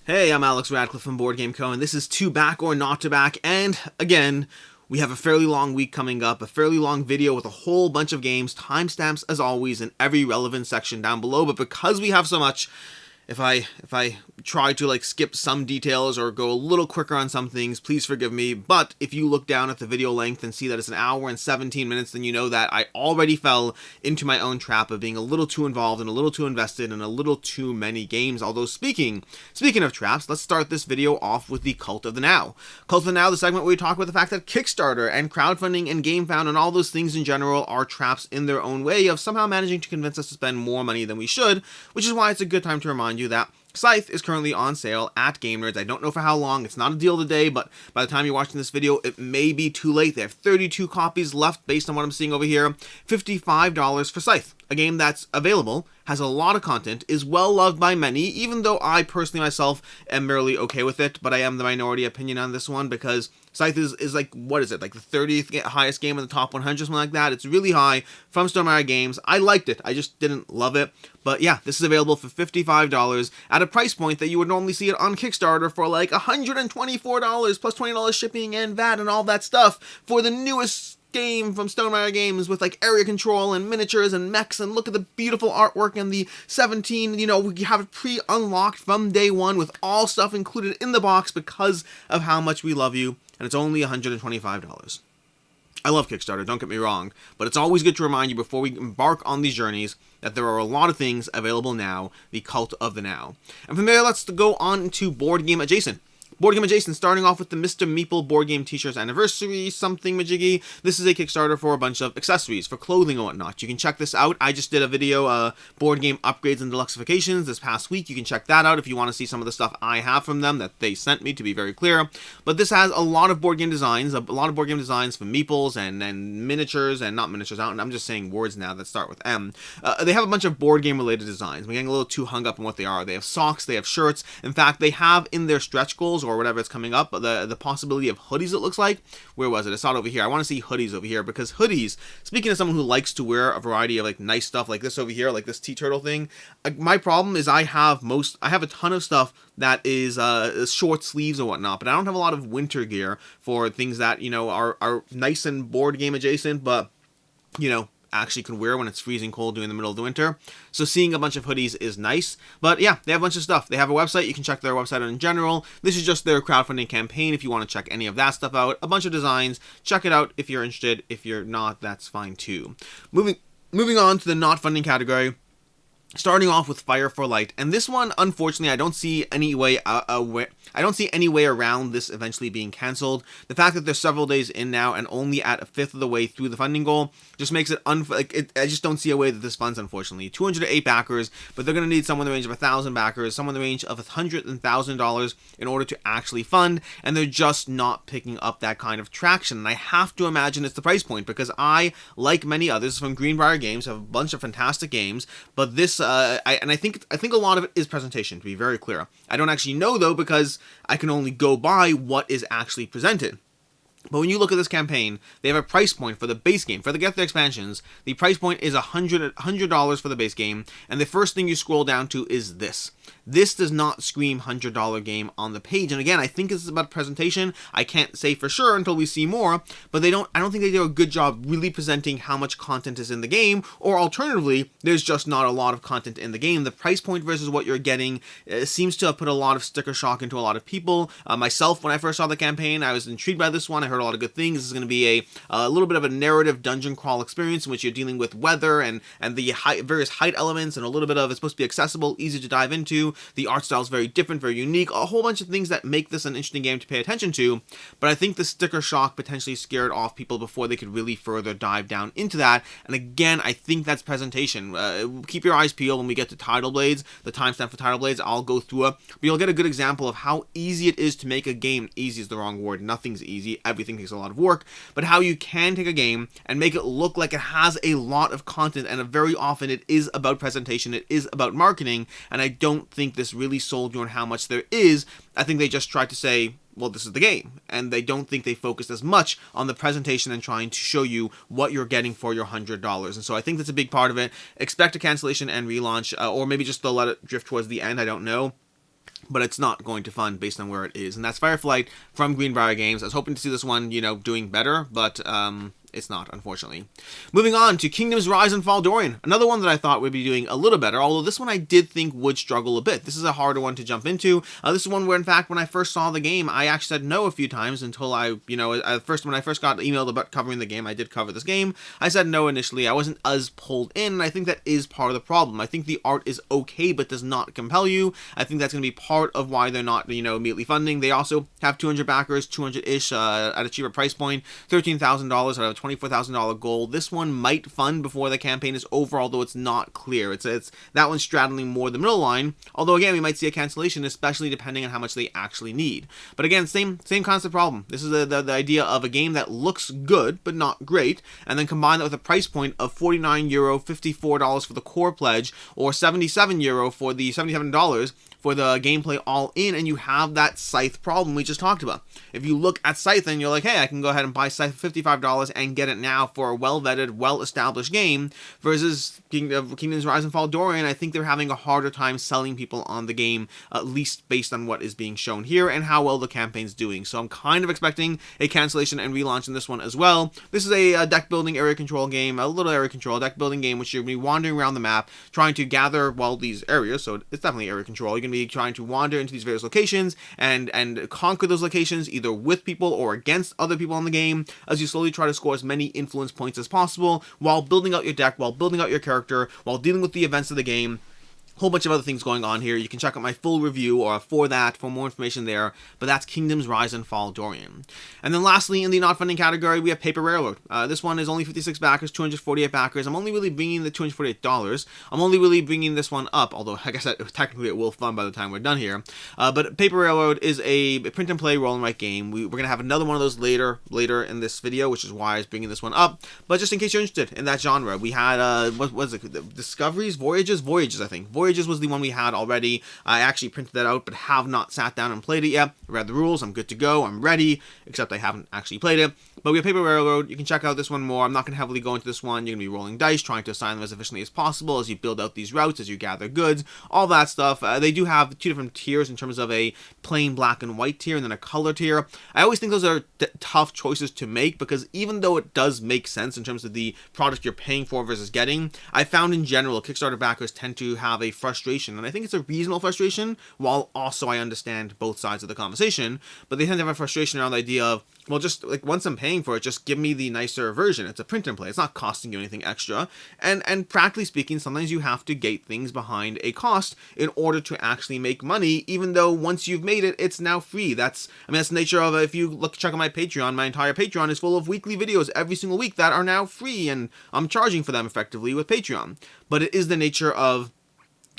Hey, I'm Alex Radcliffe from Board Game Co, and this is To Back or Not to Back, and again, we have a fairly long week coming up, a fairly long video with a whole bunch of games, timestamps as always in every relevant section down below, but because we have so much, if I try to skip some details or go a little quicker on some things, please forgive me. But if you look down at the video length and see that it's an hour and 17 minutes, then you know that I already fell into my own trap of being a little too involved and a little too invested in a little too many games. Although speaking of traps, let's start this video off with the Cult of the Now. Cult of the Now, the segment where we talk about the fact that Kickstarter and crowdfunding and GameFound and all those things in general are traps in their own way of somehow managing to convince us to spend more money than we should, which is why it's a good time to remind you that Scythe is currently on sale at Game Nerds. I don't know for how long. It's not a deal today, but by the time you're watching this video, it may be too late. They have 32 copies left based on what I'm seeing over here. $55 for Scythe. A game that's available, has a lot of content, is well loved by many, even though I personally myself am merely okay with it, but I am the minority opinion on this one because Scythe is what is it, the 30th highest game in the top 100, something like that. It's really high from Stonemaier Games. I liked it, I just didn't love it. But yeah, this is available for $55 at a price point that you would normally see it on Kickstarter for $124 plus $20 shipping and VAT and all that stuff for the newest game from Stonemaier Games with area control and miniatures and mechs, and look at the beautiful artwork and the 17, we have it pre-unlocked from day one with all stuff included in the box because of how much we love you, and it's only $125. I love Kickstarter, don't get me wrong, but it's always good to remind you before we embark on these journeys that there are a lot of things available now, the Cult of the Now. And from there, let's go on to Board Game Adjacent. Board Game Adjacent, starting off with the Mr. Meeple Board Game T-shirts anniversary something majiggy. This is a Kickstarter for a bunch of accessories, for clothing and whatnot. You can check this out. I just did a video, board game upgrades and deluxifications this past week. You can check that out if you want to see some of the stuff I have from them that they sent me, to be very clear. But this has a lot of board game designs, for Meeples and miniatures, and not miniatures, I'm just saying words now that start with M. They have a bunch of board game related designs. I'm getting a little too hung up on what they are. They have socks, they have shirts. In fact, they have in their stretch goals, or whatever it's coming up, the possibility of hoodies, it looks like. Where was it? I saw it over here. I want to see hoodies over here, because hoodies, speaking of someone who likes to wear a variety of nice stuff like this over here, like this tea turtle thing, my problem is I have a ton of stuff that is short sleeves and whatnot, but I don't have a lot of winter gear for things that are nice and board game adjacent, but actually can wear when it's freezing cold during the middle of the winter. So seeing a bunch of hoodies is nice. But yeah, they have a bunch of stuff. They have a website. You can check their website out in general. This is just their crowdfunding campaign if you want to check any of that stuff out. A bunch of designs. Check it out if you're interested. If you're not, that's fine too. Moving on to the not funding category. Starting off with Fire for Light, and this one, unfortunately, I don't see any way around this eventually being cancelled. The fact that they're several days in now and only at a fifth of the way through the funding goal just makes it I just don't see a way that this funds, unfortunately. 208 backers, but they're going to need someone in the range of 1,000 backers, someone in the range of $100,000 in order to actually fund, and they're just not picking up that kind of traction. And I have to imagine it's the price point, because I, like many others from Greenbrier Games, have a bunch of fantastic games, but this I think a lot of it is presentation, to be very clear. I don't actually know, though, because I can only go by what is actually presented. But when you look at this campaign, they have a price point for the base game. For the Get the Expansions, the price point is $100 for the base game, and the first thing you scroll down to is this. This does not scream $100 game on the page, and again, I think this is about presentation. I can't say for sure until we see more, but I don't think they do a good job really presenting how much content is in the game, or alternatively, there's just not a lot of content in the game. The price point versus what you're getting seems to have put a lot of sticker shock into a lot of people. Myself, when I first saw the campaign, I was intrigued by this one. I heard a lot of good things. This is going to be a little bit of a narrative dungeon crawl experience in which you're dealing with weather and the various height elements, and a little bit of it's supposed to be accessible, easy to dive into. The art style is very different, very unique, a whole bunch of things that make this an interesting game to pay attention to, but I think the sticker shock potentially scared off people before they could really further dive down into that, and again, I think that's presentation. Keep your eyes peeled when we get to Tidal Blades, the timestamp for Tidal Blades, I'll go through it, but you'll get a good example of how easy it is to make a game. Easy is the wrong word, nothing's easy, everything takes a lot of work, but how you can take a game and make it look like it has a lot of content, and very often it is about presentation, it is about marketing, and I don't think this really sold you on how much there is. I think they just tried to say, well, this is the game, and they don't think they focused as much on the presentation and trying to show you what you're getting for your $100, and so I think that's a big part of it. Expect a cancellation and relaunch, or maybe just they'll let it drift towards the end, I don't know. but it's not going to fund based on where it is. And that's Fireflight from Greenbrier Games. I was hoping to see this one, doing better, but it's not, unfortunately. Moving on to Kingdoms Rise and Fall Dorian, another one that I thought would be doing a little better, although this one I did think would struggle a bit. This is a harder one to jump into. This is one where, in fact, when I first saw the game, I actually said no a few times until when I first got emailed about covering the game. I did cover this game. I said no initially. I wasn't as pulled in, and I think that is part of the problem. I think the art is okay, but does not compel you. I think that's going to be part of why they're not, immediately funding. They also have 200 backers, 200-ish at a cheaper price point, $13,000 out of a $24,000 goal. This one might fund before the campaign is over, although it's not clear. It's that one's straddling more the middle line, although again we might see a cancellation, especially depending on how much they actually need. But again, same concept problem. This is the idea of a game that looks good but not great, and then combine that with a price point of €49, $54 for the core pledge, or €77 for the $77 for the gameplay all in, and you have that Scythe problem we just talked about. If you look at Scythe and you're like, hey, I can go ahead and buy Scythe for $55 and get it now for a well-vetted, well-established game, versus Kingdoms Rise and Fall Dorian, I think they're having a harder time selling people on the game, at least based on what is being shown here and how well the campaign's doing. So I'm kind of expecting a cancellation and relaunch in this one as well. This is a deck building area control game, a little area control deck building game, which you're going to be wandering around the map trying to gather, these areas, so it's definitely area control. You're going to be trying to wander into these various locations and conquer those locations either with people or against other people in the game, as you slowly try to score as many influence points as possible while building out your deck, while building out your character, while dealing with the events of the game. Whole bunch of other things going on here. You can check out my full review for more information there, but that's Kingdoms Rise and Fall Dorian. And then lastly, in the not funding category, we have Paper Railroad. This one is only 56 backers, 248 backers. I'm only really bringing the $248. I'm only really bringing this one up, although like I said, technically it will fund by the time we're done here. But Paper Railroad is a print and play roll and write game. We're going to have another one of those later in this video, which is why I was bringing this one up. But just in case you're interested in that genre, we had, what was it? Discoveries? Voyages, I think. Voyages was the one we had already. I actually printed that out, but have not sat down and played it yet. I read the rules, I'm good to go, I'm ready, except I haven't actually played it. But we have Paper Railroad. You can check out this one more. I'm not going to heavily go into this one. You're going to be rolling dice, trying to assign them as efficiently as possible as you build out these routes, as you gather goods, all that stuff. They do have two different tiers in terms of a plain black and white tier and then a color tier. I always think those are tough choices to make, because even though it does make sense in terms of the product you're paying for versus getting, I found in general Kickstarter backers tend to have a frustration, and I think it's a reasonable frustration, while also I understand both sides of the conversation, but they tend to have a frustration around the idea of, well, just like once I'm paying for it, just give me the nicer version. It's a print and play. It's not costing you anything extra. And practically speaking, sometimes you have to gate things behind a cost in order to actually make money, even though once you've made it, it's now free. That's the nature of, if you check out my Patreon, my entire Patreon is full of weekly videos every single week that are now free, and I'm charging for them effectively with Patreon. But it is the nature of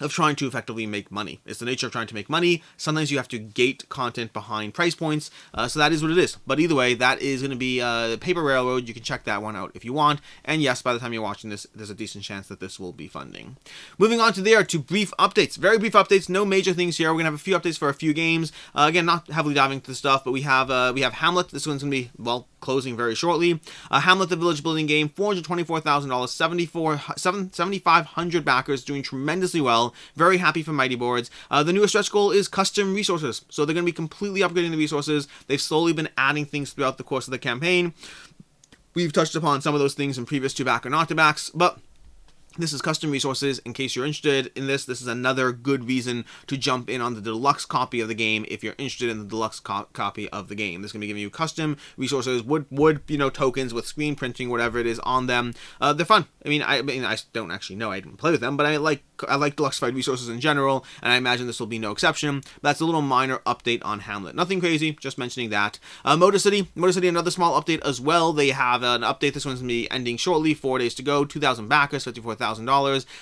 trying to effectively make money. It's the nature of trying to make money. Sometimes you have to gate content behind price points, so that is what it is. But either way, that is going to be Paper Railroad. You can check that one out if you want. And yes, by the time you're watching this, there's a decent chance that this will be funding. Moving on to brief updates. Very brief updates. No major things here. We're going to have a few updates for a few games. Again, not heavily diving into the stuff, but we have Hamlet. This one's going to be, closing very shortly. Hamlet, the village building game, $424,000, 7,500 backers, doing tremendously well. Very happy for Mighty Boards. The newest stretch goal is custom resources, so they're going to be completely upgrading the resources. They've slowly been adding things throughout the course of the campaign. We've touched upon some of those things in previous two back or not to backs, but this is custom resources. In case you're interested in this is another good reason to jump in on the deluxe copy of the game if you're interested in the deluxe copy of the game. This is going to be giving you custom resources, wood tokens with screen printing, whatever it is on them. They're fun. I don't actually know. I didn't play with them, but I like deluxified resources in general, and I imagine this will be no exception. That's a little minor update on Hamlet. Nothing crazy, just mentioning that. Motor City, another small update as well. They have an update. This one's going to be ending shortly. 4 days to go. 2,000 backers, $54,000.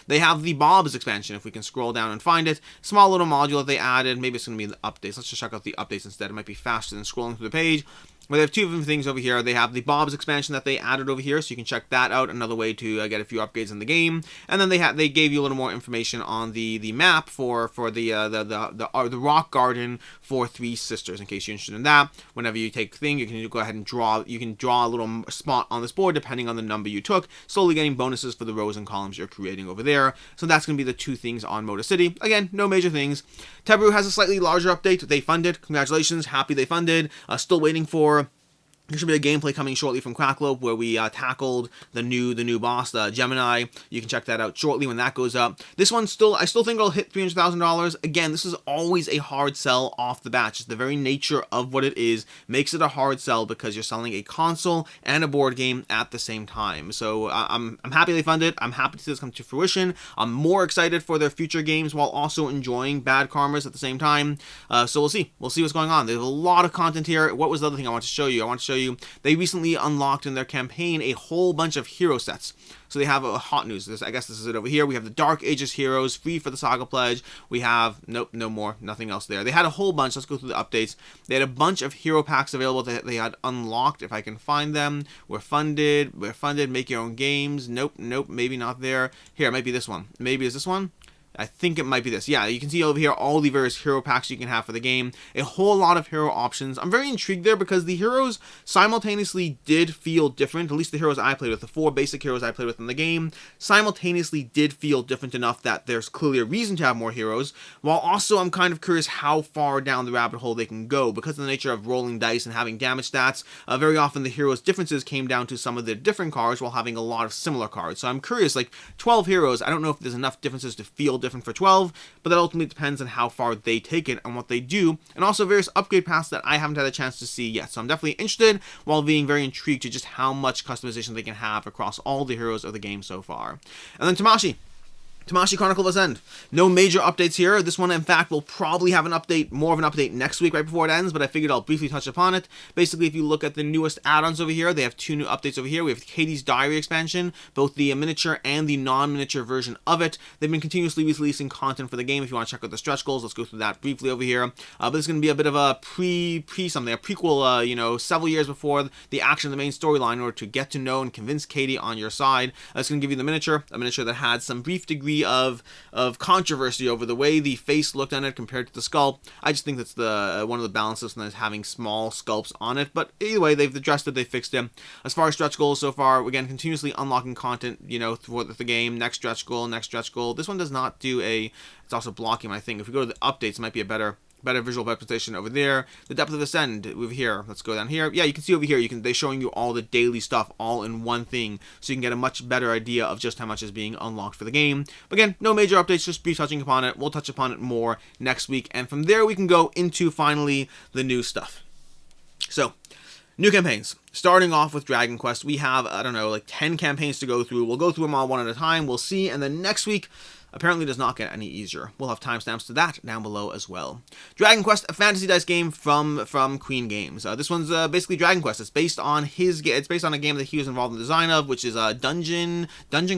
They have the Bob's expansion, if we can scroll down and find it. Small little module that they added. Maybe it's going to be the updates. Let's just check out the updates instead. It might be faster than scrolling through the page. Well, they have two different things over here. They have the Bob's expansion that they added over here, so you can check that out. Another way to get a few upgrades in the game. And then they gave you a little more information on the map for the rock garden for Three Sisters. In case you're interested in that, whenever you take thing, you can go ahead and draw. You can draw a little spot on this board depending on the number you took, slowly getting bonuses for the rows and columns you're creating over there. So that's going to be the two things on Motor City. Again, no major things. Teberu has a slightly larger update. They funded. Congratulations, happy they funded. Still waiting for. There should be a gameplay coming shortly from Cracklope where we tackled the new boss, the Gemini. You can check that out shortly when that goes up. This one I still think it'll hit $300,000. Again, this is always a hard sell off the bat. Just the very nature of what it is makes it a hard sell because you're selling a console and a board game at the same time. So I'm happy they fund it. I'm happy to see this come to fruition. I'm more excited for their future games while also enjoying Bad Karmas at the same time. So we'll see. We'll see what's going on. There's a lot of content here. What was the other thing I want to show you? I want to show you they recently unlocked in their campaign a whole bunch of hero sets. So they have a hot news. I guess this is it over here. We have the Dark Ages heroes free for the Saga Pledge. We have no more, nothing else there. They had a whole bunch. Let's go through the updates. They had a bunch of hero packs available that they had unlocked. If I can find them, we're funded. Make your own games. Nope, maybe not there. Here, it might be this one. Maybe is this one. I think it might be this. Yeah, you can see over here all the various hero packs you can have for the game. A whole lot of hero options. I'm very intrigued there because the heroes simultaneously did feel different. At least the heroes I played with, the 4 basic heroes I played with in the game, simultaneously did feel different enough that there's clearly a reason to have more heroes. While also I'm kind of curious how far down the rabbit hole they can go because of the nature of rolling dice and having damage stats. Very often the heroes' differences came down to some of the different cards while having a lot of similar cards. So I'm curious, like 12 heroes, I don't know if there's enough differences to feel different for 12, but that ultimately depends on how far they take it and what they do, and also various upgrade paths that I haven't had a chance to see yet. So I'm definitely interested while being very intrigued to just how much customization they can have across all the heroes of the game so far. And then Tamashii Chronicles Ascend. No major updates here. This one, in fact, will probably have an update, more of an update next week right before it ends, but I figured I'll briefly touch upon it. Basically, if you look at the newest add-ons over here, they have 2 new updates over here. We have Katie's Diary expansion, both the miniature and the non-miniature version of it. They've been continuously releasing content for the game. If you want to check out the stretch goals, let's go through that briefly over here. But it's going to be a bit of a prequel, several years before the action of the main storyline in order to get to know and convince Katie on your side. It's going to give you the miniature, a miniature that had some brief degree of controversy over the way the face looked on it compared to the sculpt. I just think that's the one of the balances and having small sculpts on it, but either way, they've addressed it, they fixed it. As far as stretch goals so far, again, continuously unlocking content, throughout the game. Next stretch goal. This one does not do it's also blocking my thing. If we go to the updates, it might be a better visual representation over there. The depth of ascend over here. Let's go down here. Yeah, you can see over here, they're showing you all the daily stuff all in one thing, so you can get a much better idea of just how much is being unlocked for the game. But again, no major updates, just brief touching upon it. We'll touch upon it more next week, and from there we can go into finally the new stuff. So, new campaigns. Starting off with DragonQuest, we have, 10 campaigns to go through. We'll go through them all one at a time. We'll see, and then next week apparently does not get any easier. We'll have timestamps to that down below as well. DragonQuest, a fantasy dice game from Queen Games. This one's basically DragonQuest. It's based on a game that he was involved in the design of, which is Dungeon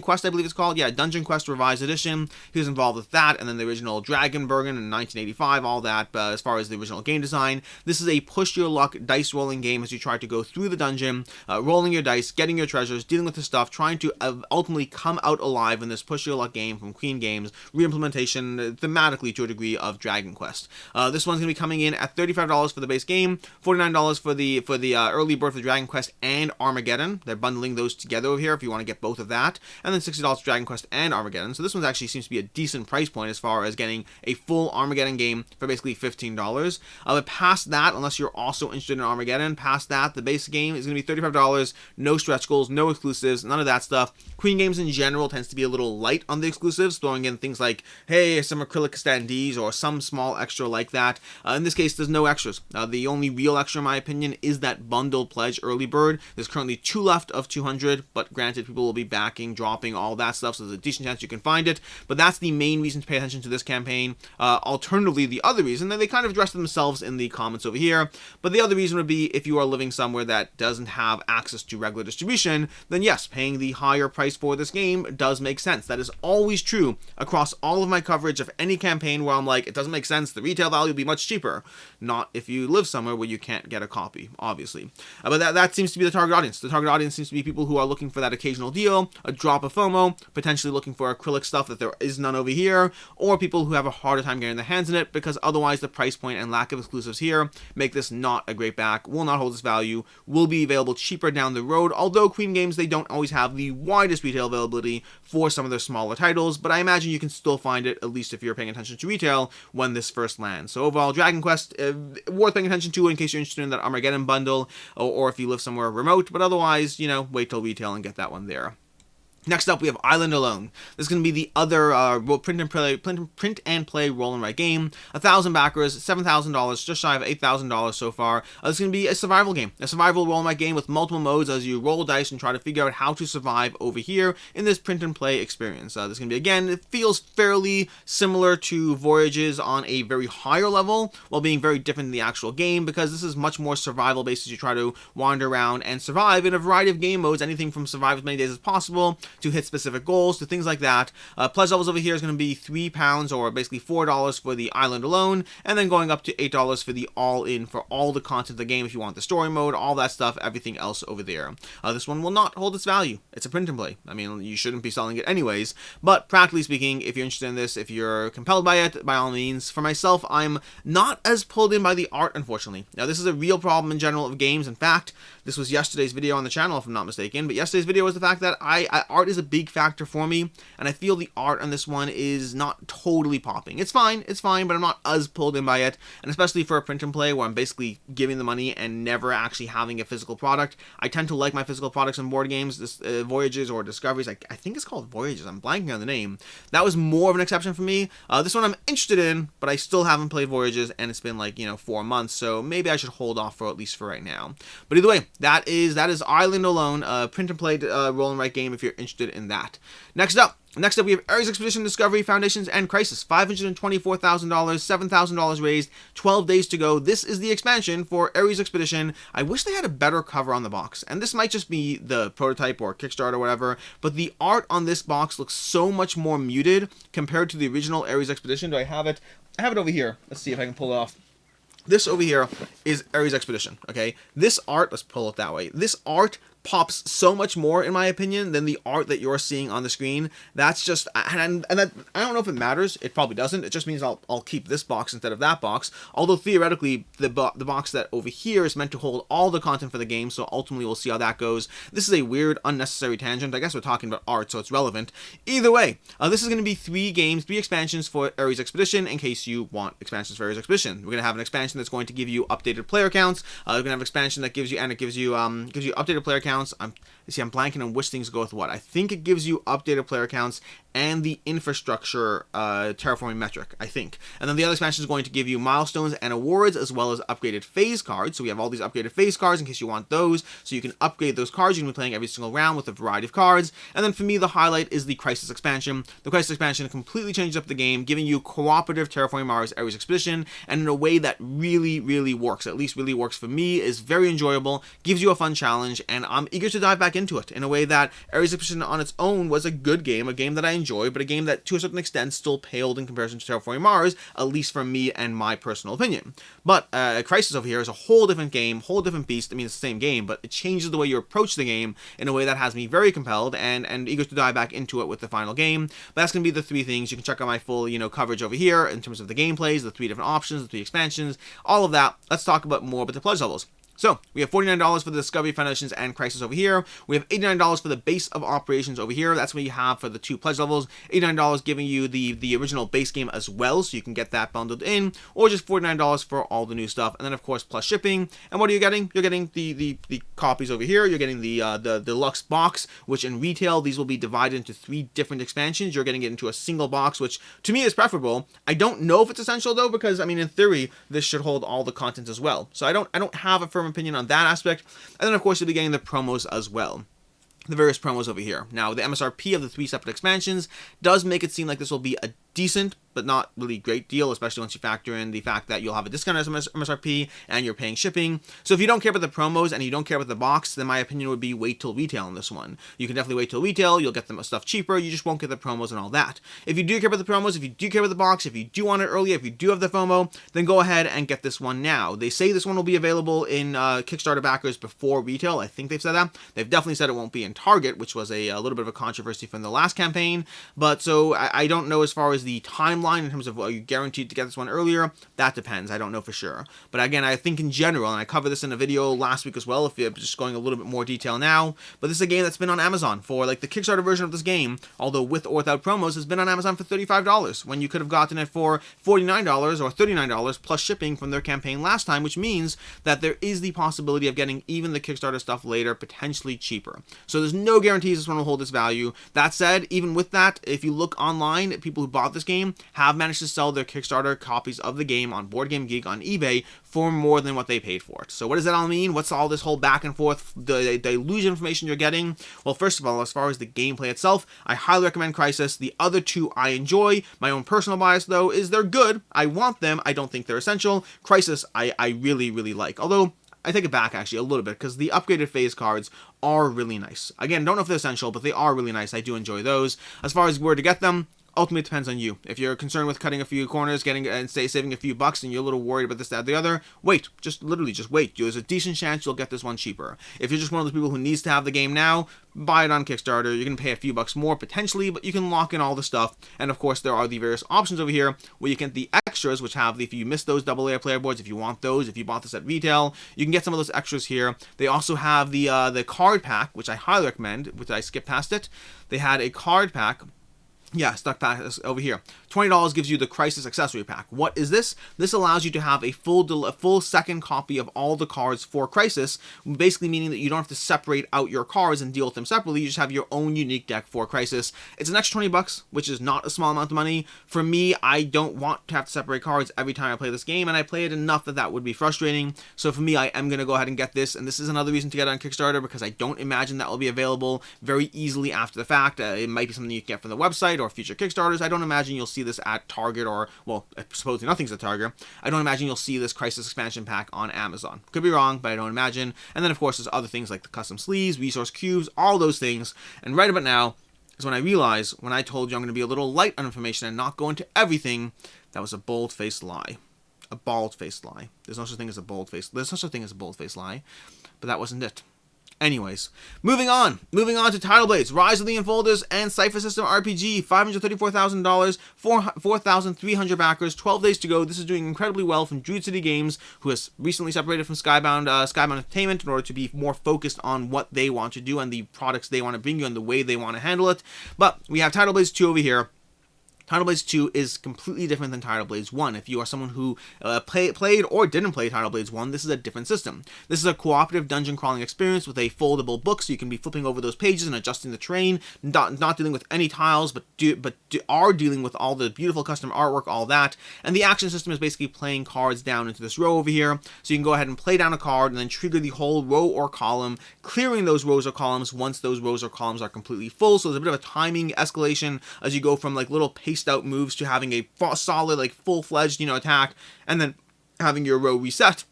Quest, I believe it's called. Yeah, Dungeon Quest Revised Edition. He was involved with that, and then the original Dragonbergen in 1985, all that. As far as the original game design, this is a push your luck dice rolling game as you try to go through the dungeon, rolling your dice, getting your treasures, dealing with the stuff, trying to ultimately come out alive in this push your luck game from Queen Games, reimplementation thematically to a degree of Dragon Quest. This one's going to be coming in at $35 for the base game, $49 for the early bird for Dragon Quest and Armageddon. They're bundling those together over here if you want to get both of that, and then $60 for Dragon Quest and Armageddon. So this one actually seems to be a decent price point as far as getting a full Armageddon game for basically $15. But past that, unless you're also interested in Armageddon, past that, the base game is going to be $35, no stretch goals, no exclusives, none of that stuff. Queen Games in general tends to be a little light on the exclusives, throwing in things like, hey, some acrylic standees or some small extra like that. In this case, there's no extras. The only real extra, in my opinion, is that bundled pledge early bird. There's currently 2 left of 200, but granted, people will be backing, dropping, all that stuff, so there's a decent chance you can find it. But that's the main reason to pay attention to this campaign. Alternatively, the other reason, and they kind of addressed themselves in the comments over here, but the other reason would be if you are living somewhere that doesn't have access to regular distribution, then yes, paying the higher price for this game does make sense. That is always true across all of my coverage of any campaign where I'm like, it doesn't make sense, the retail value would be much cheaper. Not if you live somewhere where you can't get a copy, obviously. But that seems to be the target audience. The target audience seems to be people who are looking for that occasional deal, a drop of FOMO, potentially looking for acrylic stuff that there is none over here, or people who have a harder time getting their hands in it because otherwise the price point and lack of exclusives here make this not a great back, will not hold its value, will be available cheaper down the road, although Queen Games, they don't always have the widest retail availability for some of their smaller titles, but I imagine you can still find it, at least if you're paying attention to retail, when this first lands. So overall, DragonQuest, worth paying attention to in case you're interested in that Armageddon bundle, or if you live somewhere remote, but otherwise, you know, wait till retail and get that one there. Next up, we have Island Alone. This is going to be the other print and play roll and write game. 1,000 backers, $7,000, just shy of $8,000 so far. This is going to be a survival game, a survival roll and write game with multiple modes as you roll dice and try to figure out how to survive over here in this print and play experience. This is going to be, again, it feels fairly similar to Voyages on a very higher level, while being very different in the actual game, because this is much more survival based as you try to wander around and survive in a variety of game modes, anything from survive as many days as possible to hit specific goals, to things like that. Pledge levels over here is going to be £3 or basically $4 for the Island Alone, and then going up to $8 for the all-in for all the content of the game if you want the story mode, all that stuff, everything else over there. This one will not hold its value. It's a print and play. I mean, you shouldn't be selling it anyways, but practically speaking, if you're interested in this, if you're compelled by it, by all means. For myself, I'm not as pulled in by the art, unfortunately. Now, this is a real problem in general of games. In fact, this was yesterday's video on the channel, if I'm not mistaken, but yesterday's video was the fact that art is a big factor for me, and I feel the art on this one is not totally popping. It's fine, but I'm not as pulled in by it, and especially for a print and play where I'm basically giving the money and never actually having a physical product. I tend to like my physical products in board games. This Voyages or Discoveries, I think it's called Voyages, I'm blanking on the name. That was more of an exception for me. This one I'm interested in, but I still haven't played Voyages, and it's been like, 4 months, so maybe I should hold off for at least for right now. But either way, that is Island Alone, print and play roll and write game if you're interested in that. Next up, we have Ares Expedition, Discovery, Foundations, and Crisis. $524,000, $7,000 raised, 12 days to go. This is the expansion for Ares Expedition. I wish they had a better cover on the box, and this might just be the prototype or Kickstarter or whatever, but the art on this box looks so much more muted compared to the original Ares Expedition. Do I have it? I have it over here. Let's see if I can pull it off. This over here is Ares Expedition, okay? This art, let's pull it that way. This art pops so much more, in my opinion, than the art that you're seeing on the screen. That's just, and that, I don't know if it matters. It probably doesn't. It just means I'll keep this box instead of that box. Although theoretically, the box that over here is meant to hold all the content for the game, so ultimately we'll see how that goes. This is a weird, unnecessary tangent. I guess we're talking about art, so it's relevant. Either way, this is going to be 3 expansions for Ares Expedition, in case you want expansions for Ares Expedition. We're going to have an expansion that's going to give you updated player counts. We're going to have an expansion that gives you updated player counts. I'm blanking on which things go with what. I think it gives you updated player counts and the infrastructure terraforming metric, I think. And then the other expansion is going to give you milestones and awards, as well as upgraded phase cards. So we have all these upgraded phase cards in case you want those, so you can upgrade those cards. You can be playing every single round with a variety of cards. And then for me, the highlight is the Crisis expansion. The Crisis expansion completely changes up the game, giving you cooperative Terraforming Mars Ares Expedition, and in a way that really, really works. At least really works for me, is very enjoyable, gives you a fun challenge, and I'm eager to dive back into it in a way that Ares Expedition on its own was a good game, a game that I enjoyed, but a game that to a certain extent still paled in comparison to Terraforming Mars, at least from me and my personal opinion. But Crisis over here is a whole different game, whole different beast. I mean, it's the same game, but it changes the way you approach the game in a way that has me very compelled and eager to dive back into it with the final game. But that's going to be the 3 things. You can check out my full, coverage over here in terms of the gameplays, the 3 different options, the 3 expansions, all of that. Let's talk about more about the pledge levels. So, we have $49 for the Discovery, Foundations, and Crisis over here. We have $89 for the Base of Operations over here. That's what you have for the 2 pledge levels. $89 giving you the original base game as well, so you can get that bundled in, or just $49 for all the new stuff. And then, of course, plus shipping. And what are you getting? You're getting the copies over here. You're getting the deluxe box, which in retail, these will be divided into 3 different expansions. You're getting it into a single box, which to me is preferable. I don't know if it's essential, though, because, I mean, in theory, this should hold all the content as well. So I don't have a firm opinion on that aspect. And then of course you'll be getting the promos as well, the various promos over here. Now the MSRP of the 3 separate expansions does make it seem like this will be a decent, but not really great deal, especially once you factor in the fact that you'll have a discount as MSRP and you're paying shipping. So if you don't care about the promos and you don't care about the box, then my opinion would be wait till retail on this one. You can definitely wait till retail, you'll get the stuff cheaper, you just won't get the promos and all that. If you do care about the promos, if you do care about the box, if you do want it early, if you do have the FOMO, then go ahead and get this one now. They say this one will be available in Kickstarter backers before retail. I think they've said that. They've definitely said it won't be in Target, which was a little bit of a controversy from the last campaign. But so I don't know as far as the timeline in terms of are you guaranteed to get this one earlier. That depends. I don't know for sure. But again, I think in general, and I covered this in a video last week as well, if you're just going a little bit more detail now, but this is a game that's been on Amazon for, like, the Kickstarter version of this game, although with or without promos, has been on Amazon for $35 when you could have gotten it for $49 or $39 plus shipping from their campaign last time, which means that there is the possibility of getting even the Kickstarter stuff later, potentially cheaper. So there's no guarantees this one will hold its value. That said, even with that, if you look online, people who bought this game have managed to sell their Kickstarter copies of the game on Board Game Geek on eBay for more than what they paid for it. So what does that all mean? What's all this whole back and forth, the illusion information you're getting? Well, first of all, as far as the gameplay itself, I highly recommend Crisis. The other two I enjoy. My own personal bias, though, is they're good. I want them. I don't think they're essential. Crisis, I really, really like. Although, I take it back, actually, a little bit, because the upgraded phase cards are really nice. Again, don't know if they're essential, but they are really nice. I do enjoy those. As far as where to get them, ultimately it depends on you. If you're concerned with cutting a few corners, saving a few bucks, and you're a little worried about this, that, the other, wait. Literally just wait. There's a decent chance you'll get this one cheaper. If you're just one of those people who needs to have the game now, buy it on Kickstarter. You're going to pay a few bucks more, potentially, but you can lock in all the stuff. And of course, there are the various options over here where you get the extras, which have, if you miss those double layer player boards, if you want those, if you bought this at retail, you can get some of those extras here. They also have the card pack, which I highly recommend, which I skipped past it. They had a card pack. Yeah, stuck pack over here. $20 gives you the Crisis accessory pack. What is this? This allows you to have a full second copy of all the cards for Crisis, basically meaning that you don't have to separate out your cards and deal with them separately. You just have your own unique deck for Crisis. It's an extra $20, which is not a small amount of money. For me, I don't want to have to separate cards every time I play this game, and I play it enough that would be frustrating. So for me, I am going to go ahead and get this, and this is another reason to get it on Kickstarter, because I don't imagine that will be available very easily after the fact. It might be something you can get from the website or future Kickstarters. I don't imagine you'll see this at Target or, well, supposedly nothing's at Target. I don't imagine you'll see this Crisis expansion pack on Amazon. Could be wrong, but I don't imagine. And then, of course, there's other things like the custom sleeves, resource cubes, all those things. And right about now is when I realize, when I told you I'm going to be a little light on information and not go into everything, that was a bold-faced lie. A bald-faced lie. There's no such thing as a bold-faced lie, but that wasn't it. Anyways, moving on to Tidal Blades, Rise of the Enfolders, and Cypher System RPG, $534,000, 4,300 backers, 12 days to go. This is doing incredibly well from Druid City Games, who has recently separated from Skybound Entertainment in order to be more focused on what they want to do and the products they want to bring you and the way they want to handle it. But we have Tidal Blades 2 over here. Tidal Blades 2 is completely different than Tidal Blades 1. If you are someone who played or didn't play Tidal Blades 1, this is a different system. This is a cooperative dungeon crawling experience with a foldable book, so you can be flipping over those pages and adjusting the terrain, not dealing with any tiles, but are dealing with all the beautiful custom artwork, all that. And the action system is basically playing cards down into this row over here, so you can go ahead and play down a card and then trigger the whole row or column, clearing those rows or columns once those rows or columns are completely full. So there's a bit of a timing escalation as you go from like little paced out moves to having a solid, like full-fledged, attack, and then having your row reset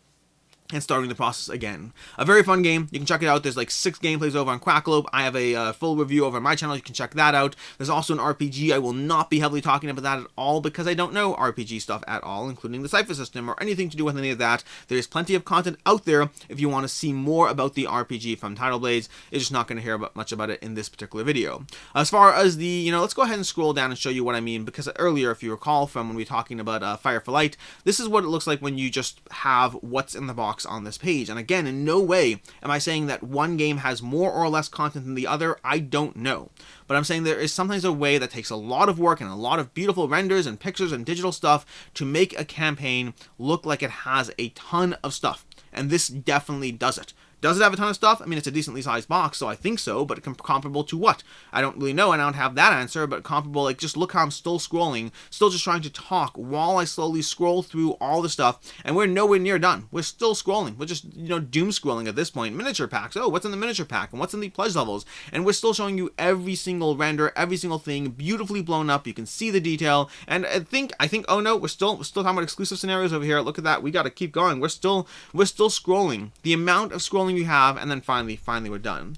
and starting the process again. A very fun game. You can check it out. There's like 6 gameplays over on Quackalope. I have a full review over on my channel. You can check that out. There's also an RPG. I will not be heavily talking about that at all because I don't know RPG stuff at all, including the Cypher system or anything to do with any of that. There's plenty of content out there if you want to see more about the RPG from Tidal Blades. You're just not going to hear much about it in this particular video. As far as the, let's go ahead and scroll down and show you what I mean, because earlier, if you recall from when we were talking about Fire for Light, this is what it looks like when you just have what's in the box on this page. And again, in no way am I saying that one game has more or less content than the other. I don't know. But I'm saying there is sometimes a way that takes a lot of work and a lot of beautiful renders and pictures and digital stuff to make a campaign look like it has a ton of stuff. And this definitely does it. Does it have a ton of stuff? I mean, it's a decently sized box, so I think so, but comparable to what? I don't really know, and I don't have that answer, but comparable, like, just look how I'm still scrolling, still just trying to talk while I slowly scroll through all the stuff, and we're nowhere near done. We're still scrolling. We're just, doom scrolling at this point. Miniature packs. Oh, what's in the miniature pack? And what's in the pledge levels? And we're still showing you every single render, every single thing, beautifully blown up. You can see the detail, and I think, oh no, we're still talking about exclusive scenarios over here. Look at that. We got to keep going. We're still scrolling. The amount of scrolling you have, and then finally we're done.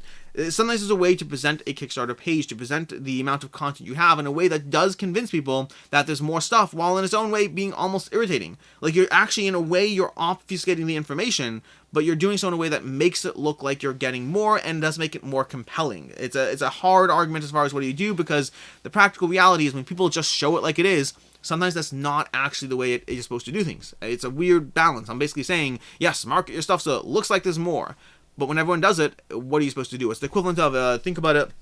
Sometimes there's a way to present a Kickstarter page, to present the amount of content you have in a way that does convince people that there's more stuff, while in its own way being almost irritating. Like, you're actually, in a way, you're obfuscating the information, but you're doing so in a way that makes it look like you're getting more and does make it more compelling. It's a hard argument as far as what do you do, because the practical reality is when people just show it like it is, sometimes that's not actually the way it is supposed to do things. It's a weird balance. I'm basically saying, yes, market your stuff so it looks like there's more. But when everyone does it, what are you supposed to do? It's the equivalent of, think about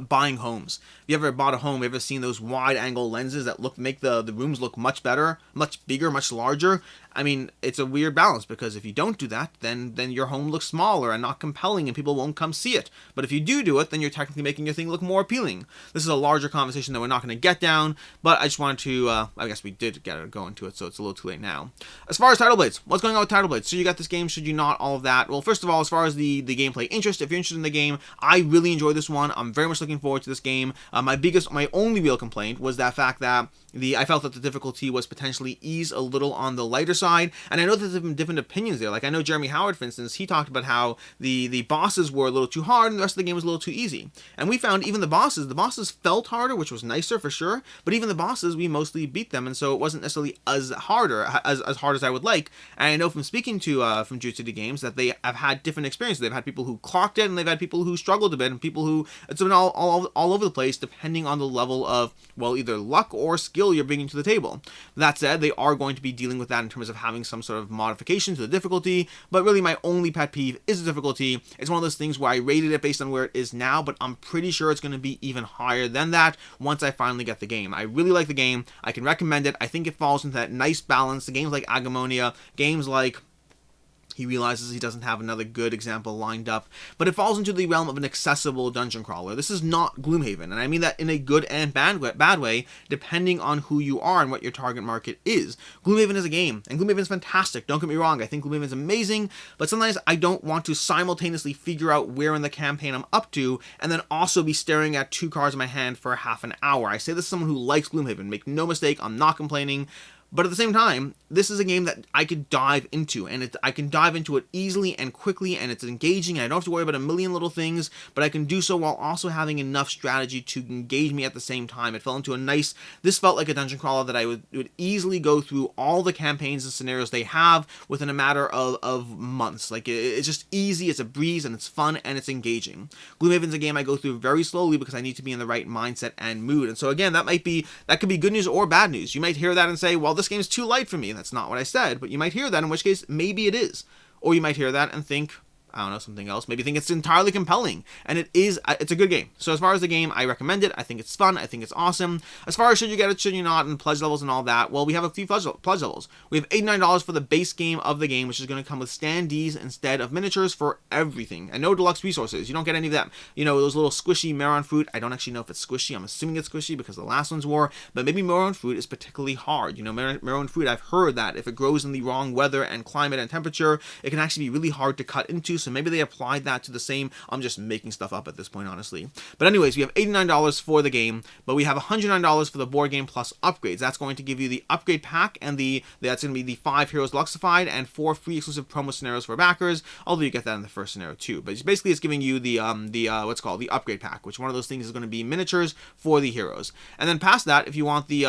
buying homes. If you ever bought a home, you ever seen those wide-angle lenses that make the rooms look much better, much bigger, much larger? I mean, it's a weird balance, because if you don't do that, then your home looks smaller and not compelling, and people won't come see it. But if you do it, then you're technically making your thing look more appealing. This is a larger conversation that we're not going to get down, but I just wanted to, I guess we did go into it, so it's a little too late now. As far as Tidal Blades, what's going on with Tidal Blades? So you got this game, should you not? All of that. Well, first of all, as far as the gameplay interest, if you're interested in the game, I really enjoyed this one. I'm very much looking forward to this game. My only real complaint was that fact that I felt that the difficulty was potentially eased a little on the lighter side, and I know there's different opinions there. Like, I know Jeremy Howard, for instance, he talked about how the bosses were a little too hard and the rest of the game was a little too easy. And we found even the bosses felt harder, which was nicer for sure, but even the bosses, we mostly beat them, and so it wasn't necessarily as hard as I would like. And I know from speaking to from Jurassic Games that they have had different experiences. They've had people who clocked it, and they've had people who struggled a bit, and people who, it's been all over the place, depending on the level of, well, either luck or skill you're bringing to the table. That said, they are going to be dealing with that in terms of having some sort of modification to the difficulty, but really my only pet peeve is the difficulty. It's one of those things where I rated it based on where it is now, but I'm pretty sure it's going to be even higher than that once I finally get the game. I really like the game. I can recommend it. I think it falls into that nice balance. The games like Agamonia, games like, he realizes he doesn't have another good example lined up, but it falls into the realm of an accessible dungeon crawler. This is not Gloomhaven, and I mean that in a good and bad way, depending on who you are and what your target market is. Gloomhaven is a game, and Gloomhaven is fantastic. Don't get me wrong, I think Gloomhaven is amazing, but sometimes I don't want to simultaneously figure out where in the campaign I'm up to, and then also be staring at 2 cards in my hand for half an hour. I say this as someone who likes Gloomhaven. Make no mistake, I'm not complaining. But at the same time, this is a game that I could dive into, and I can dive into it easily and quickly, and it's engaging, and I don't have to worry about a million little things, but I can do so while also having enough strategy to engage me at the same time. It fell into this felt like a dungeon crawler that I would easily go through all the campaigns and scenarios they have within a matter of months. Like, it's just easy, it's a breeze, and it's fun, and it's engaging. Gloomhaven's a game I go through very slowly because I need to be in the right mindset and mood, and so again, that could be good news or bad news. You might hear that and say, well, this game's too light for me. That's not what I said, but you might hear that, in which case maybe it is. Or you might hear that and think, I don't know, something else. Maybe think it's entirely compelling, and it's a good game. So as far as the game, I recommend it. I think it's fun. I think it's awesome. As far as should you get it, should you not, and pledge levels and all that, well, we have a few pledge levels. We have $89 for the base game of the game, which is going to come with standees instead of miniatures for everything, and no deluxe resources. You don't get any of that. Those little squishy Meron fruit. I don't actually know if it's squishy. I'm assuming it's squishy because the last ones were, but maybe Meron fruit is particularly hard. Meron fruit, I've heard that if it grows in the wrong weather and climate and temperature, it can actually be really hard to cut into, so maybe they applied that to the same. I'm just making stuff up at this point, honestly. But anyways, we have $89 for the game, but we have $109 for the board game plus upgrades. That's going to give you the upgrade pack, and that's going to be the 5 Heroes Luxified and 4 free exclusive promo scenarios for backers, although you get that in the first scenario too. But basically it's giving you the what's called the upgrade pack, which one of those things is going to be miniatures for the heroes. And then past that, if you want the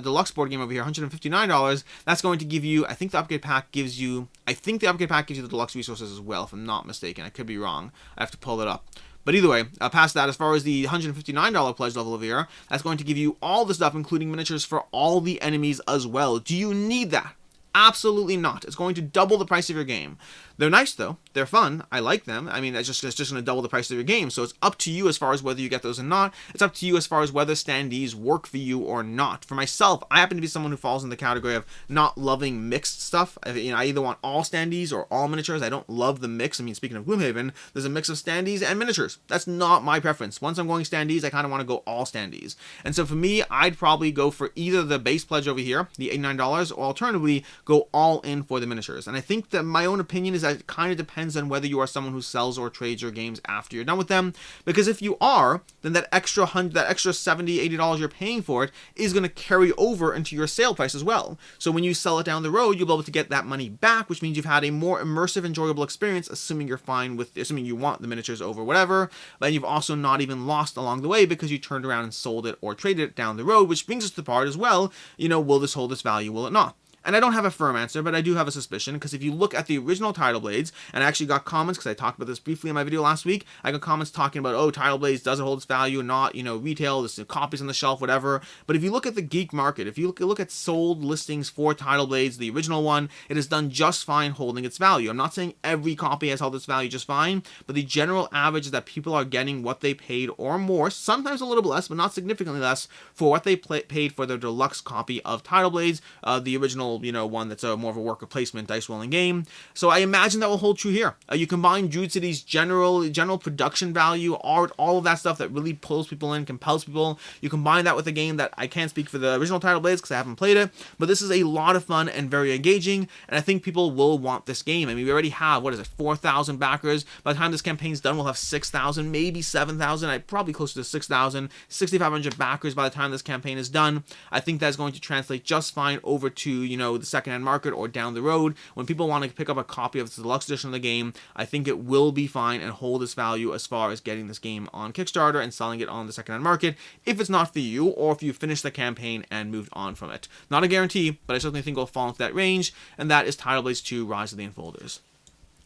deluxe board game over here, $159, that's going to give you, I think the upgrade pack gives you the deluxe resources as well, if I'm not mistaken. I could be wrong. I have to pull it up. But either way, past that, as far as the $159 pledge level over here, that's going to give you all the stuff, including miniatures for all the enemies as well. Do you need that? Absolutely not. It's going to double the price of your game. They're nice, though. they're fun. I like them. I mean, it's just going to double the price of your game. So it's up to you as far as whether you get those or not. It's up to you as far as whether standees work for you or not. For myself, I happen to be someone who falls in the category of not loving mixed stuff. I either want all standees or all miniatures. I don't love the mix. I mean, speaking of Gloomhaven, there's a mix of standees and miniatures. That's not my preference. Once I'm going standees, I kind of want to go all standees. And so for me, I'd probably go for either the base pledge over here, the $89, or alternatively go all in for the miniatures. And I think that my own opinion is that it kind of depends on whether you are someone who sells or trades your games after you're done with them. Because if you are, then that extra $70, $80 you're paying for it is going to carry over into your sale price as well. So when you sell it down the road, you'll be able to get that money back, which means you've had a more immersive, enjoyable experience, assuming you want the miniatures over whatever, but you've also not even lost along the way because you turned around and sold it or traded it down the road, which brings us to the part as well, will this hold its value, will it not? And I don't have a firm answer, but I do have a suspicion, because if you look at the original Tidal Blades, and I actually got comments, because I talked about this briefly in my video last week, I got comments talking about, oh, Tidal Blades doesn't hold its value, not, retail, there's copies on the shelf, whatever. But if you look at the geek market, if you look at sold listings for Tidal Blades, the original one, it has done just fine holding its value. I'm not saying every copy has held its value just fine, but the general average is that people are getting what they paid or more, sometimes a little bit less, but not significantly less, for what they paid for their deluxe copy of Tidal Blades, the original, one that's more of a worker placement dice rolling game. So I imagine that will hold true here. You combine Druid City's general production value, art, all of that stuff that really pulls people in, compels people. You combine that with a game that I can't speak for the original Tidal Blades because I haven't played it, but this is a lot of fun and very engaging, and I think people will want this game. I mean, we already have, 4,000 backers. By the time this campaign's done, we'll have 6,000, maybe 7,000. I'd probably closer to 6,000, 6,500 backers by the time this campaign is done. I think that's going to translate just fine over to, the secondhand market or down the road. When people want to pick up a copy of the deluxe edition of the game, I think it will be fine and hold its value as far as getting this game on Kickstarter and selling it on the secondhand market, if it's not for you, or if you finish the campaign and moved on from it. Not a guarantee, but I certainly think it'll fall into that range, and that is Tidal Blades 2 Rise of the Enfolders.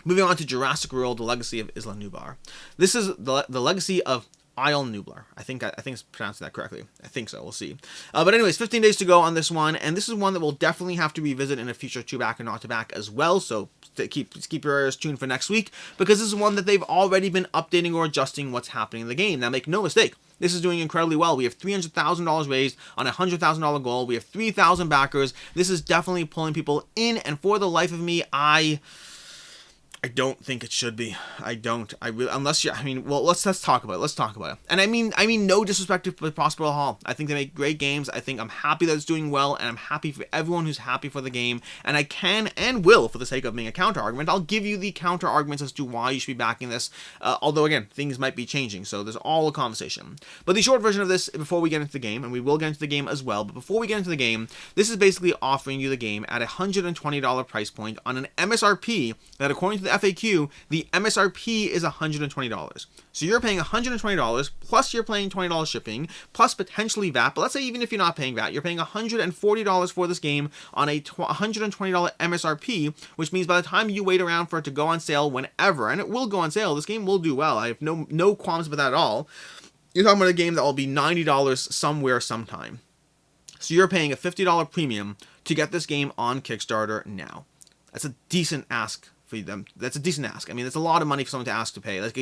Moving on to Jurassic World, The Legacy of Isla Nublar. This is the legacy of Isle Nublar. I think it's pronounced that correctly. I think so. We'll see. But anyways, 15 days to go on this one, and this is one that we'll definitely have to revisit in a future 2-back or not to back as well. So keep your ears tuned for next week, because this is one that they've already been updating or adjusting what's happening in the game. Now, make no mistake, this is doing incredibly well. We have $300,000 raised on a $100,000 goal. We have 3,000 backers. This is definitely pulling people in, and for the life of me, I don't think it should be. I don't. I really, unless you. I mean, well, let's talk about it. Let's talk about it. And I mean, no disrespect to Prospero Hall. I think they make great games. I think I'm happy that it's doing well, and I'm happy for everyone who's happy for the game. And I can and will, for the sake of being a counter argument, I'll give you the counter arguments as to why you should be backing this. Although again, things might be changing, so there's all a conversation. But the short version of this, before we get into the game, and we will get into the game as well. But before we get into the game, this is basically offering you the game at a $120 price point on an MSRP that, according to the FAQ, the MSRP is $120. So you're paying $120, plus you're paying $20 shipping, plus potentially VAT. But let's say even if you're not paying VAT, you're paying $140 for this game on a $120 MSRP, which means by the time you wait around for it to go on sale whenever, and it will go on sale, this game will do well. I have no qualms about that at all. You're talking about a game that will be $90 somewhere sometime. So you're paying a $50 premium to get this game on Kickstarter now. That's a decent ask for them. That's a decent ask. I mean, it's a lot of money for someone to ask to pay. Like,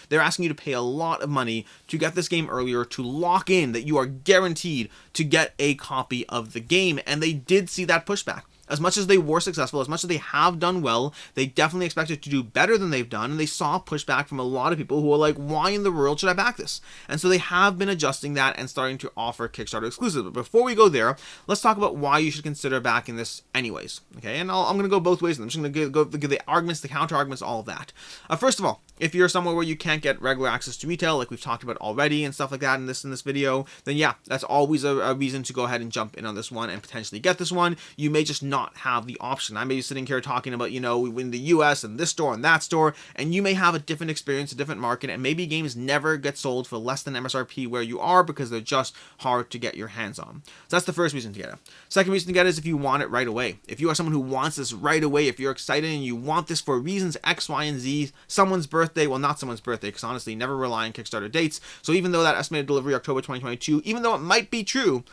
they're asking you to pay a lot of money to get this game earlier, to lock in that you are guaranteed to get a copy of the game, and they did see that pushback. As much as they were successful, as much as they have done well, they definitely expected to do better than they've done, and they saw pushback from a lot of people who were like, why in the world should I back this? And so they have been adjusting that and starting to offer Kickstarter exclusives. But before we go there, let's talk about why you should consider backing this anyways, okay? And I'm going to go both ways. I'm just going to give the arguments, the counter arguments, all of that. First of all, if you're somewhere where you can't get regular access to retail, like we've talked about already and stuff like that in this video, then yeah, that's always a reason to go ahead and jump in on this one and potentially get this one. You may just not have the option. I may be sitting here talking about, in the US and this store and that store, and you may have a different experience, a different market, and maybe games never get sold for less than MSRP where you are because they're just hard to get your hands on. So that's the first reason to get it. Second reason to get it is if you want it right away. If you are someone who wants this right away, if you're excited and you want this for reasons X, Y, and Z, someone's birthday, well, not someone's birthday, because honestly, never rely on Kickstarter dates. So even though that estimated delivery October 2022, even though it might be true,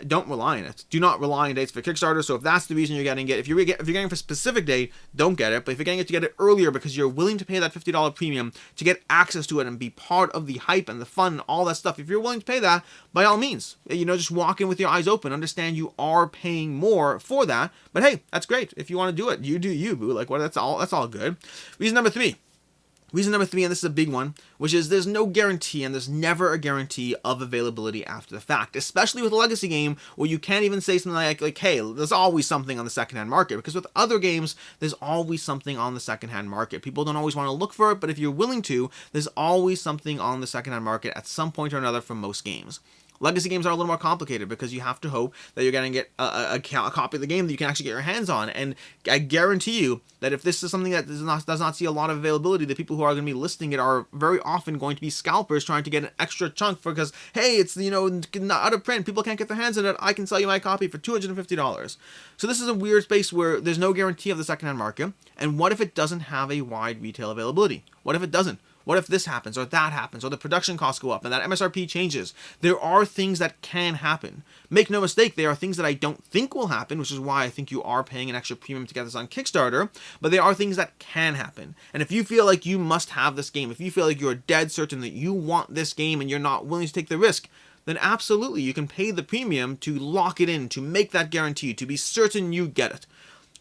don't rely on it. Do not rely on dates for Kickstarter. So if that's the reason you're getting it, if you're getting for a specific date, don't get it. But if you're getting it to get it earlier because you're willing to pay that $50 premium to get access to it and be part of the hype and the fun and all that stuff, if you're willing to pay that, by all means, just walk in with your eyes open. Understand you are paying more for that. But hey, that's great. If you want to do it, you do you, boo. Like, what? That's all good. Reason number three, and this is a big one, which is there's no guarantee, and there's never a guarantee of availability after the fact, especially with a legacy game where you can't even say something like, hey, there's always something on the secondhand market, because with other games, there's always something on the secondhand market. People don't always want to look for it, but if you're willing to, there's always something on the secondhand market at some point or another for most games. Legacy games are a little more complicated because you have to hope that you're going to get a copy of the game that you can actually get your hands on. And I guarantee you that if this is something that does not see a lot of availability, the people who are going to be listing it are very often going to be scalpers trying to get an extra chunk because, hey, it's, not out of print. People can't get their hands on it. I can sell you my copy for $250. So this is a weird space where there's no guarantee of the secondhand market. And what if it doesn't have a wide retail availability? What if it doesn't? What if this happens or that happens or the production costs go up and that MSRP changes? There are things that can happen. Make no mistake, there are things that I don't think will happen, which is why I think you are paying an extra premium to get this on Kickstarter, but there are things that can happen. And if you feel like you must have this game, if you feel like you're dead certain that you want this game and you're not willing to take the risk, then absolutely you can pay the premium to lock it in, to make that guarantee, to be certain you get it.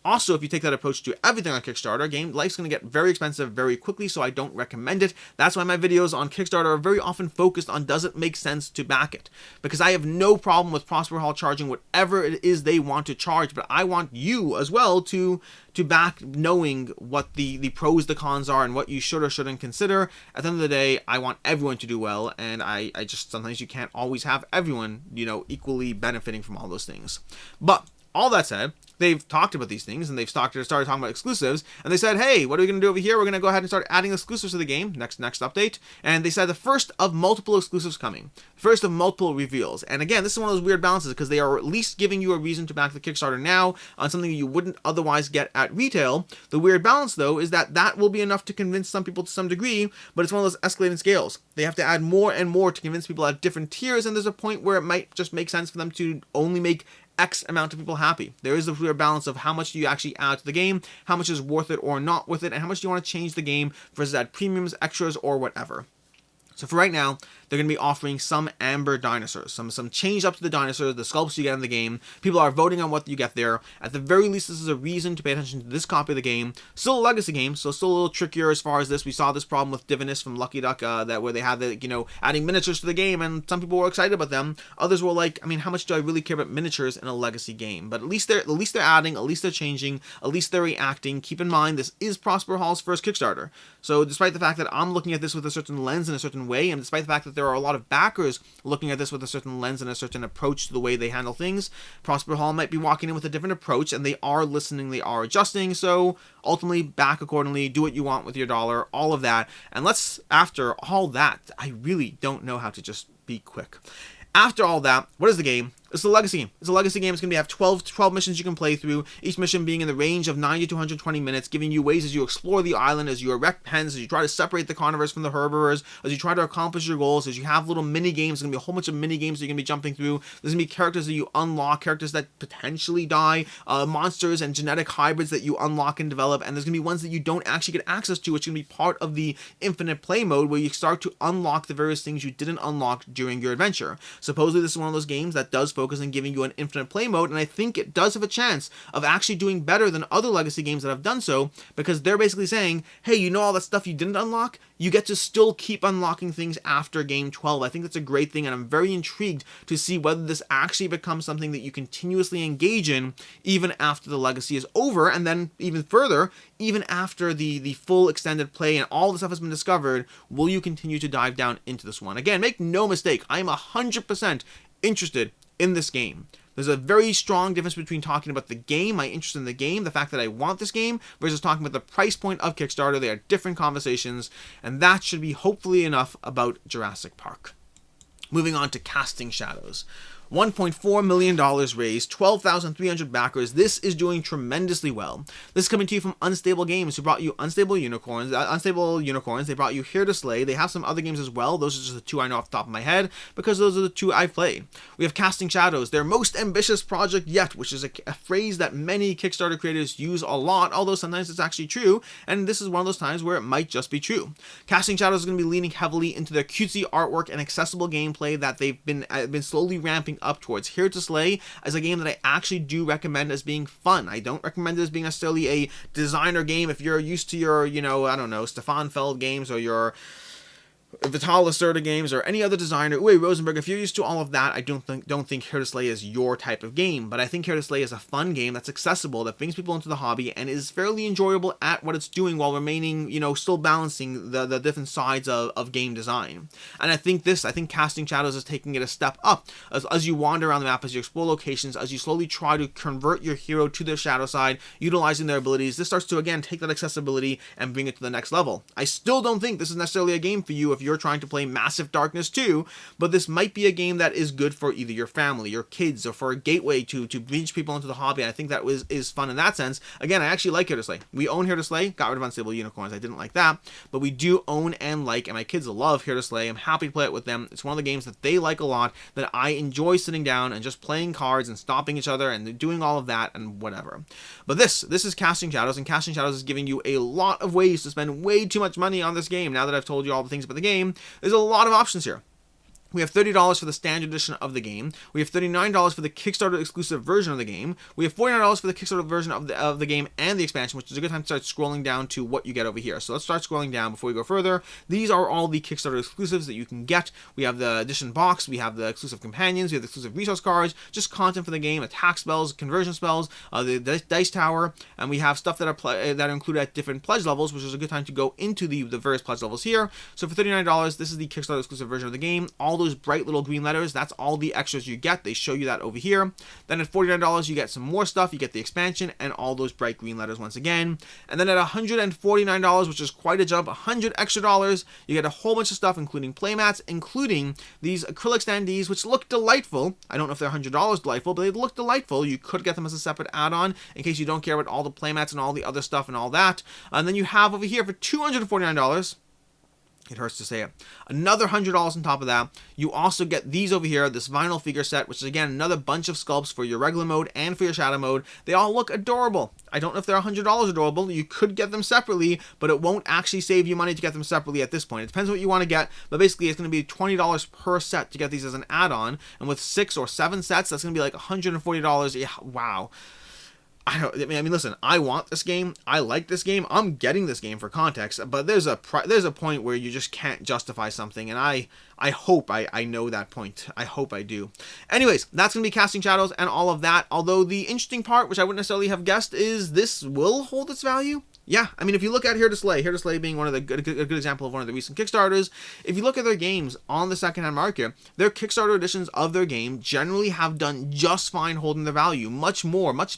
Also, if you take that approach to everything on Kickstarter, life's going to get very expensive very quickly, so I don't recommend it. That's why my videos on Kickstarter are very often focused on does it make sense to back it. Because I have no problem with Prosper Hall charging whatever it is they want to charge, but I want you as well to back knowing what the pros, the cons are, and what you should or shouldn't consider. At the end of the day, I want everyone to do well, and I just, sometimes you can't always have everyone, equally benefiting from all those things. But all that said, they've talked about these things, and they've started talking about exclusives, and they said, hey, what are we going to do over here? We're going to go ahead and start adding exclusives to the game, next update, and they said the first of multiple exclusives coming, first of multiple reveals. And again, this is one of those weird balances, because they are at least giving you a reason to back the Kickstarter now on something you wouldn't otherwise get at retail. The weird balance, though, is that will be enough to convince some people to some degree, but it's one of those escalating scales. They have to add more and more to convince people at different tiers, and there's a point where it might just make sense for them to only make X amount of people happy. There is a clear balance of how much do you actually add to the game, how much is worth it or not worth it, and how much do you want to change the game versus add premiums, extras, or whatever. So for right now, they're going to be offering some amber dinosaurs, some change up to the dinosaurs, the sculpts you get in the game. People are voting on what you get there. At the very least, this is a reason to pay attention to this copy of the game. Still a legacy game, so still a little trickier as far as this. We saw this problem with Divinus from Lucky Duck, where they had the, adding miniatures to the game, and some people were excited about them. Others were like, how much do I really care about miniatures in a legacy game? But at least they're adding, at least they're changing, at least they're reacting. Keep in mind, this is Prosper Hall's first Kickstarter. So despite the fact that I'm looking at this with a certain lens and a certain way, and despite the fact that there are a lot of backers looking at this with a certain lens and a certain approach to the way they handle things, Prosper Hall might be walking in with a different approach, and they are listening, they are adjusting. So ultimately, back accordingly, do what you want with your dollar, all of that. And after all that, I really don't know how to just be quick. After all that, what is the game? It's a legacy game. It's a legacy game. It's going to have 12 missions you can play through, each mission being in the range of 90 to 120 minutes, giving you ways as you explore the island, as you erect pens, as you try to separate the carnivores from the herbivores, as you try to accomplish your goals, as you have little mini games. There's going to be a whole bunch of mini games that you're going to be jumping through. There's going to be characters that you unlock, characters that potentially die, monsters and genetic hybrids that you unlock and develop, and there's going to be ones that you don't actually get access to, which is going to be part of the infinite play mode, where you start to unlock the various things you didn't unlock during your adventure. Supposedly, this is one of those games that does focus on giving you an infinite play mode, and I think it does have a chance of actually doing better than other legacy games that have done so, because they're basically saying, hey, all that stuff you didn't unlock, you get to still keep unlocking things after game 12. I think that's a great thing, and I'm very intrigued to see whether this actually becomes something that you continuously engage in even after the legacy is over, and then even further, even after the full extended play and all the stuff has been discovered, will you continue to dive down into this one? Again, make no mistake, I am 100% interested in this game. There's a very strong difference between talking about the game, my interest in the game, the fact that I want this game, versus talking about the price point of Kickstarter. They are different conversations, and that should be hopefully enough about Jurassic Park. Moving on to Casting Shadows. $1.4 million raised, 12,300 backers. This is doing tremendously well. This is coming to you from Unstable Games, who brought you Unstable Unicorns. They brought you Here to Slay. They have some other games as well. Those are just the two I know off the top of my head, because those are the two I've played. We have Casting Shadows, their most ambitious project yet, which is a phrase that many Kickstarter creators use a lot, although sometimes it's actually true, and this is one of those times where it might just be true. Casting Shadows is going to be leaning heavily into their cutesy artwork and accessible gameplay that they've been slowly ramping up towards. Here to Slay as a game that I actually do recommend as being fun. I don't recommend it as being necessarily a designer game if you're used to your, I don't know, Stefan Feld games or your Vital Lacerda games or any other designer. Uwe Rosenberg, if you're used to all of that, I don't think Here to Slay is your type of game, but I think Here to Slay is a fun game that's accessible, that brings people into the hobby, and is fairly enjoyable at what it's doing while remaining, still balancing the different sides of game design. And I think Casting Shadows is taking it a step up as you wander around the map, as you explore locations, as you slowly try to convert your hero to their shadow side, utilizing their abilities. This starts to, again, take that accessibility and bring it to the next level. I still don't think this is necessarily a game for you if you're trying to play Massive Darkness 2, but this might be a game that is good for either your family, your kids, or for a gateway to reach people into the hobby. And I think that is fun in that sense. Again, I actually like Here to Slay. We own Here to Slay, got rid of Unstable Unicorns. I didn't like that, but we do own and like, and my kids love Here to Slay. I'm happy to play it with them. It's one of the games that they like a lot, that I enjoy sitting down and just playing cards and stopping each other and doing all of that and whatever. But this is Casting Shadows, and Casting Shadows is giving you a lot of ways to spend way too much money on this game. Now that I've told you all the things about the game, there's a lot of options here. We have $30 for the standard edition of the game. We have $39 for the Kickstarter exclusive version of the game. We have $49 for the Kickstarter version of the game and the expansion, which is a good time to start scrolling down to what you get over here. So let's start scrolling down before we go further. These are all the Kickstarter exclusives that you can get. We have the edition box, we have the exclusive companions, we have the exclusive resource cards, just content for the game, attack spells, conversion spells, the dice tower, and we have stuff that are included at different pledge levels, which is a good time to go into the various pledge levels here. So for $39, this is the Kickstarter exclusive version of the game. All those bright little green letters, that's all the extras you get. They show you that over here. Then at $49 you get some more stuff. You get the expansion and all those bright green letters once again. And then at $149, which is quite a jump, $100 extra dollars, you get a whole bunch of stuff, including playmats, including these acrylic standees, which look delightful. I don't know if they're $100 delightful, but they look delightful. You could get them as a separate add-on in case you don't care about all the playmats and all the other stuff and all that. And then you have over here for $249, it hurts to say it, another $100 on top of that. You also get these over here, this vinyl figure set, which is again another bunch of sculpts for your regular mode and for your shadow mode. They all look adorable. I don't know if they're $100 adorable. You could get them separately, but it won't actually save you money to get them separately at this point. It depends on what you want to get, but basically it's going to be $20 per set to get these as an add-on, and with 6 or 7 sets, that's going to be like $140. Yeah, wow. I mean, listen, I want this game. I like this game. I'm getting this game for context, but there's a point where you just can't justify something, and I hope I know that point. I hope I do. Anyways, that's going to be Casting Shadows and all of that, although the interesting part, which I wouldn't necessarily have guessed, is this will hold its value. Yeah, I mean, if you look at Here to Slay being one of the good example of one of the recent Kickstarters, if you look at their games on the secondhand market, their Kickstarter editions of their game generally have done just fine holding their value, much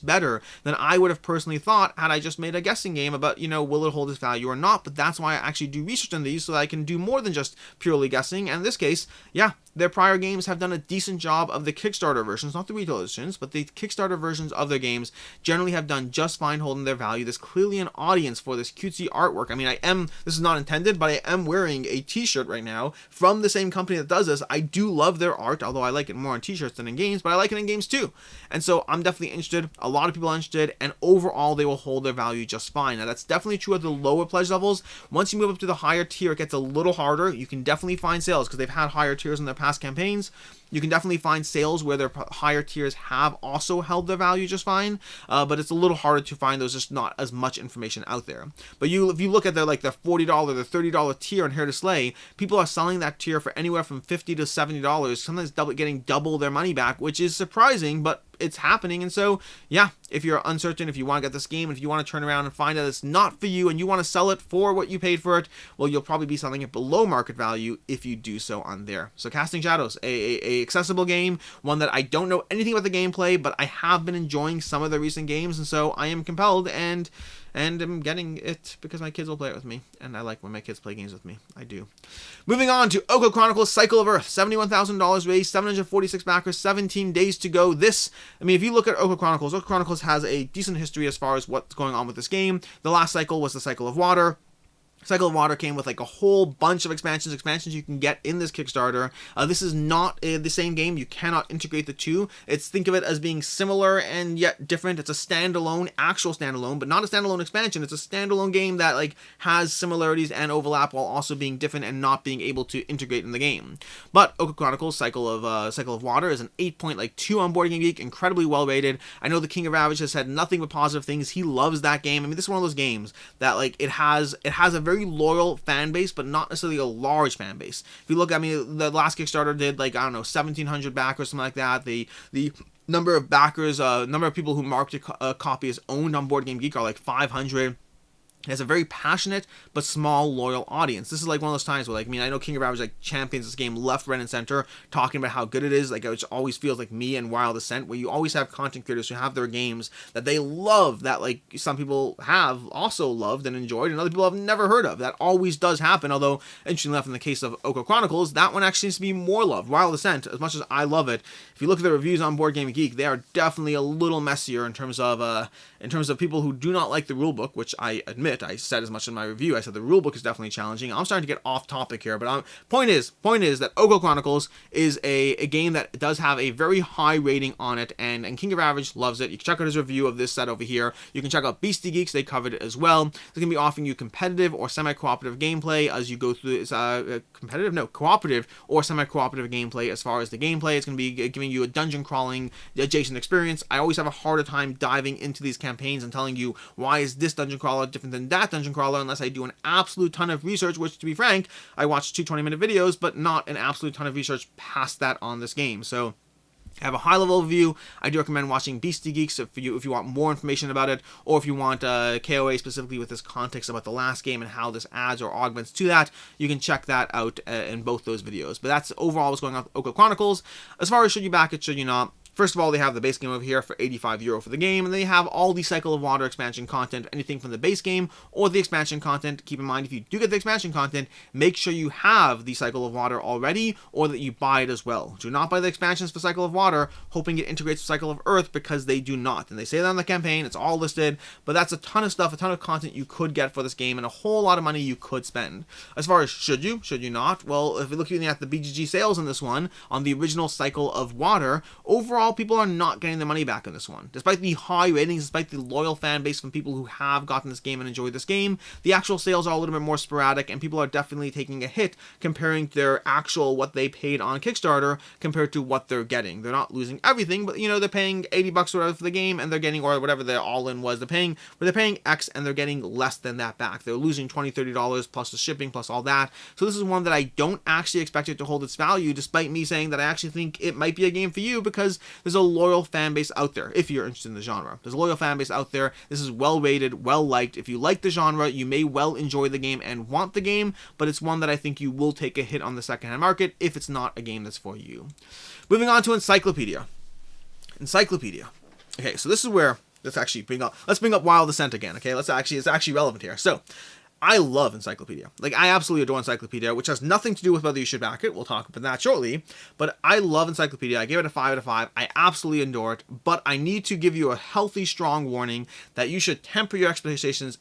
better than I would have personally thought had I just made a guessing game about, will it hold its value or not. But that's why I actually do research on these, so that I can do more than just purely guessing. And in this case, yeah, their prior games have done a decent job of the Kickstarter versions, not the retail editions, but the Kickstarter versions of their games generally have done just fine holding their value. There's clearly an audience for this cutesy artwork. I mean, this is not intended, but I am wearing a t-shirt right now from the same company that does this. I do love their art, although I like it more on t-shirts than in games, but I like it in games too. And so I'm definitely interested. A lot of people are interested, and overall they will hold their value just fine. Now that's definitely true at the lower pledge levels. Once you move up to the higher tier, it gets a little harder. You can definitely find sales because they've had higher tiers in their past campaigns. You can definitely find sales where their higher tiers have also held their value just fine, but it's a little harder to find. There's just not as much information out there. But if you look at the $40, the $30 tier on Here to Slay, people are selling that tier for anywhere from $50 to $70, sometimes getting double their money back, which is surprising, but it's happening. And so yeah, if you're uncertain, if you want to get this game, if you want to turn around and find that it's not for you and you want to sell it for what you paid for it, well, you'll probably be selling it below market value if you do so on there. So Casting Shadows, a accessible game, one that I don't know anything about the gameplay, but I have been enjoying some of the recent games, and so I am compelled and I'm getting it because my kids will play it with me, and I like when my kids play games with me. I do. Moving on to Okko Chronicles Cycle of Earth, $71,000 raised, 746 backers, 17 days to go. This, I mean, if you look at Okko Chronicles has a decent history as far as what's going on with this game. The last cycle was the Cycle of Water. Cycle of Water came with like a whole bunch of expansions you can get in this Kickstarter. This is not the same game. You cannot integrate the two. Think of it as being similar and yet different. It's a standalone, actual standalone, but not a standalone expansion. It's a standalone game that like has similarities and overlap while also being different and not being able to integrate in the game. But Okko Chronicles Cycle of Water is an 8.2 on Board Game Geek, incredibly well rated. I know the King of Ravage has said nothing but positive things. He loves that game. I mean, this is one of those games that like it has a very loyal fan base, but not necessarily a large fan base. If you look, I mean, the last Kickstarter did like, I don't know, 1,700 backers, something like that. The number of backers, number of people who marked a copy as owned on Board Game Geek are like 500. It has a very passionate but small loyal audience. This is like one of those times where, like, I mean, I know King of Ravage like champions this game left, right, and center, talking about how good it is. Like, it always feels like me and Wild Ascent, where you always have content creators who have their games that they love, that like some people have also loved and enjoyed, and other people have never heard of. That always does happen. Although, interestingly enough, in the case of Okko Chronicles, that one actually seems to be more loved. Wild Ascent, as much as I love it, if you look at the reviews on Board Game Geek, they are definitely a little messier in terms of people who do not like the rulebook, which I admit. I said as much in my review. I said the rulebook is definitely challenging. I'm starting to get off topic here, but point is that Okko Chronicles is a game that does have a very high rating on it, and King of Ravage loves it. You can check out his review of this set over here. You can check out Beastie Geeks, they covered it as well. They're going to be offering you competitive or semi-cooperative gameplay as you go through. It's cooperative or semi-cooperative gameplay. As far as the gameplay, it's going to be giving you a dungeon crawling adjacent experience. I always have a harder time diving into these campaigns and telling you why is this dungeon crawler different than that dungeon crawler unless I do an absolute ton of research, which, to be frank, I watched 2 20-minute videos, but not an absolute ton of research past that on this game. So I have a high-level overview. I do recommend watching Beastie Geeks if you want more information about it, or if you want KOA specifically with this context about the last game and how this adds or augments to that. You can check that out in both those videos. But that's overall what's going on with Okko Chronicles. As far as should you back it, should you not? First of all, they have the base game over here for €85 for the game, and they have all the Cycle of Water expansion content, anything from the base game or the expansion content. Keep in mind, if you do get the expansion content, make sure you have the Cycle of Water already, or that you buy it as well. Do not buy the expansions for Cycle of Water, hoping it integrates with Cycle of Earth, because they do not. And they say that on the campaign, it's all listed, but that's a ton of stuff, a ton of content you could get for this game, and a whole lot of money you could spend. As far as should you not? Well, if you're looking at the BGG sales on this one, on the original Cycle of Water, overall, people are not getting their money back on this one. Despite the high ratings, despite the loyal fan base from people who have gotten this game and enjoyed this game, the actual sales are a little bit more sporadic, and people are definitely taking a hit comparing their actual what they paid on Kickstarter compared to what they're getting. They're not losing everything, but you know, they're paying $80 or whatever for the game, and they're getting, or whatever their all-in was, they're paying X, and they're getting less than that back. They're losing $20, $30 plus the shipping plus all that. So this is one that I don't actually expect it to hold its value, despite me saying that I actually think it might be a game for you, because there's a loyal fan base out there if you're interested in the genre. There's a loyal fan base out there. This is well rated, well liked. If you like the genre, you may well enjoy the game and want the game, but it's one that I think you will take a hit on the secondhand market if it's not a game that's for you. Moving on to Encyclopedia. Okay, so this is where let's bring up Wild Ascent again. Okay, it's actually relevant here. So I love Encyclopedia. Like, I absolutely adore Encyclopedia, which has nothing to do with whether you should back it. We'll talk about that shortly. But I love Encyclopedia. I gave it a 5 out of 5. I absolutely adore it. But I need to give you a healthy, strong warning that you should temper your expectations.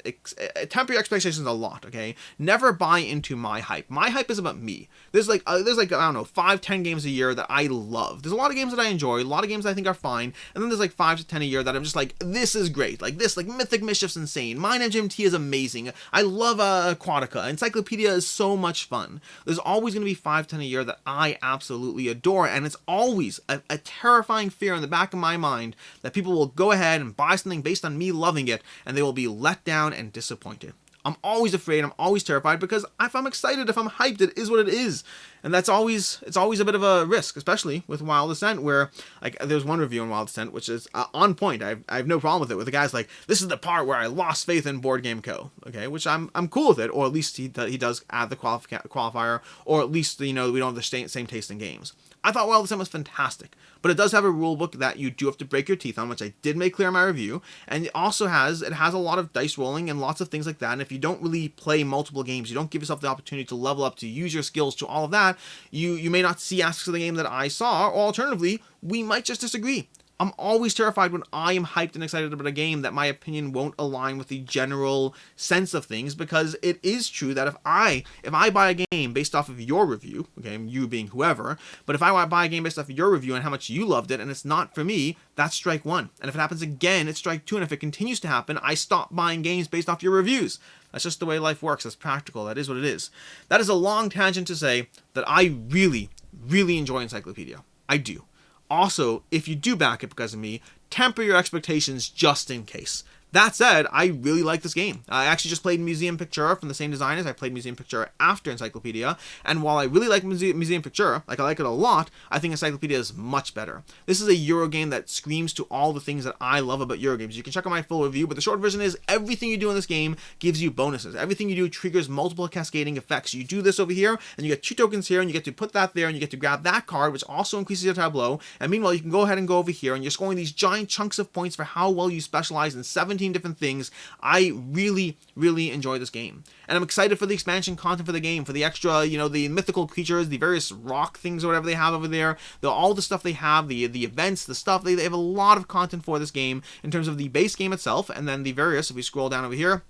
Temper your expectations a lot, okay? Never buy into my hype. My hype is about me. There's like I don't know, 5-10 games a year that I love. There's a lot of games that I enjoy. A lot of games that I think are fine. And then there's like 5 to 10 a year that I'm just like, this is great. Like this, like Mythic Mischief's insane. Mine MGMT is amazing. I love Aquatica. Encyclopedia is so much fun. There's always going to be 5-10 a year that I absolutely adore, and it's always a terrifying fear in the back of my mind that people will go ahead and buy something based on me loving it, and they will be let down and disappointed. I'm always afraid, I'm always terrified, because if I'm excited, if I'm hyped, it is what it is. And it's always a bit of a risk, especially with Wild Descent, where, like, there's one review on Wild Descent, which is on point. I have no problem with it, with the guy's like, this is the part where I lost faith in Board Game Co. Okay, which I'm cool with it, or at least he does add the qualifier, or at least, we don't have the same taste in games. I thought Wild Descent was fantastic, but it does have a rule book that you do have to break your teeth on, which I did make clear in my review, and it has a lot of dice rolling and lots of things like that, and if you don't really play multiple games, you don't give yourself the opportunity to level up, to use your skills, to all of that, you may not see aspects of the game that I saw, or alternatively, we might just disagree. I'm always terrified when I am hyped and excited about a game that my opinion won't align with the general sense of things, because it is true that if I buy a game based off of your review, okay, you being whoever, but if I buy a game based off of your review and how much you loved it and it's not for me, that's strike one. And if it happens again, it's strike two. And if it continues to happen, I stop buying games based off your reviews. That's just the way life works. That's practical. That is what it is. That is a long tangent to say that I really, really enjoy Encyclopedia. I do. Also, if you do back it because of me, temper your expectations just in case. That said, I really like this game. I actually just played Museum Picture from the same designers. I played Museum Picture after Encyclopedia, and while I really like Museum Picture, like I like it a lot, I think Encyclopedia is much better. This is a Euro game that screams to all the things that I love about Euro games. You can check out my full review, but the short version is everything you do in this game gives you bonuses. Everything you do triggers multiple cascading effects. You do this over here, and you get 2 tokens here, and you get to put that there, and you get to grab that card, which also increases your tableau, and meanwhile, you can go ahead and go over here, and you're scoring these giant chunks of points for how well you specialize in 17 different things. I really, really enjoy this game. And I'm excited for the expansion content for the game, for the extra, the mythical creatures, the various rock things or whatever they have over there, all the stuff they have, the events, the stuff, they have a lot of content for this game in terms of the base game itself, and then the various, if we scroll down over here,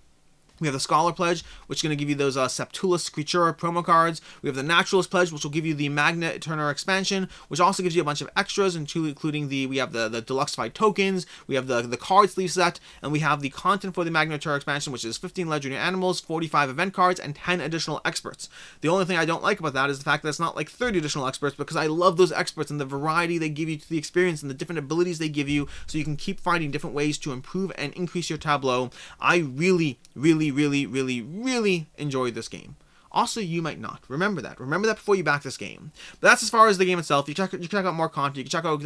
we have the Scholar Pledge, which is going to give you those Septulus Creatura promo cards. We have the Naturalist Pledge, which will give you the Magna Eterna expansion, which also gives you a bunch of extras, including we have the Deluxified tokens, we have the card sleeve set, and we have the content for the Magna Eterna expansion, which is 15 legendary animals, 45 event cards, and 10 additional experts. The only thing I don't like about that is the fact that it's not like 30 additional experts, because I love those experts and the variety they give you to the experience and the different abilities they give you, so you can keep finding different ways to improve and increase your tableau. I really, really, really enjoyed this game. Also, you might not. Remember that before you back this game. But that's as far as the game itself. You can check out more content. You can check out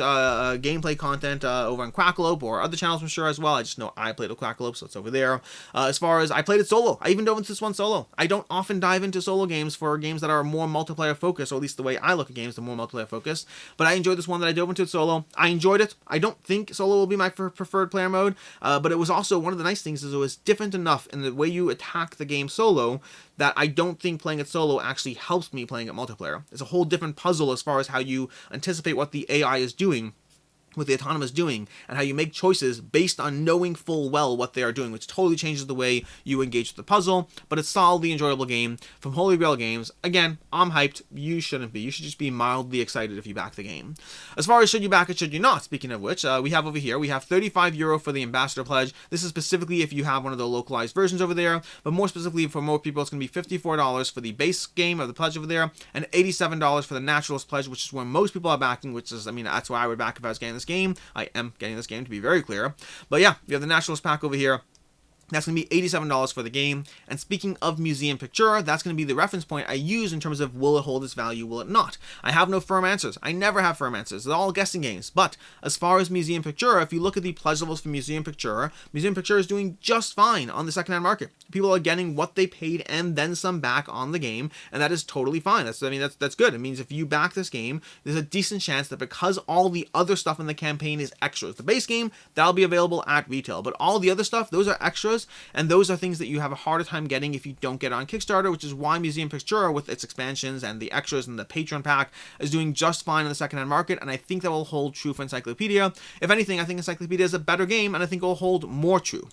gameplay content over on Quackalope or other channels, I'm sure, as well. I just know I played with Quackalope, so it's over there. As far as I played it solo, I even dove into this one solo. I don't often dive into solo games for games that are more multiplayer focused, or at least the way I look at games, they're more multiplayer focused. But I enjoyed this one that I dove into it solo. I enjoyed it. I don't think solo will be my preferred player mode, but it was also one of the nice things is it was different enough in the way you attack the game solo that I don't think playing it solo actually helps me playing it multiplayer. It's a whole different puzzle as far as how you anticipate what the AI is doing, what the autonomous doing, and how you make choices based on knowing full well what they are doing, which totally changes the way you engage with the puzzle. But it's solidly enjoyable game from Holy Grail Games. Again, I'm hyped. You shouldn't be. You should just be mildly excited if you back the game. As far as should you back it, should you not, speaking of which, we have over here, we have €35 for the Ambassador Pledge. This is specifically if you have one of the localized versions over there, but more specifically for more people, it's going to be $54 for the base game of the pledge over there, and $87 for the Naturalist Pledge, which is where most people are backing, which is, that's why I would back if I was getting this game. I am getting this game, to be very clear. But yeah, you have the Naturalist pack over here. That's going to be $87 for the game. And speaking of Museum Picture, that's going to be the reference point I use in terms of will it hold its value, will it not? I have no firm answers. I never have firm answers. They're all guessing games. But as far as Museum Picture, if you look at the pledge levels for Museum Picture is doing just fine on the secondhand market. People are getting what they paid and then some back on the game, and that is totally fine. That's good. It means if you back this game, there's a decent chance that because all the other stuff in the campaign is extras. The base game, that'll be available at retail, but all the other stuff, those are extras. And those are things that you have a harder time getting if you don't get on Kickstarter, which is why Museum Picture, with its expansions and the extras and the Patreon pack, is doing just fine in the secondhand market, and I think that will hold true for Encyclopedia. If anything, I think Encyclopedia is a better game, and I think it will hold more true.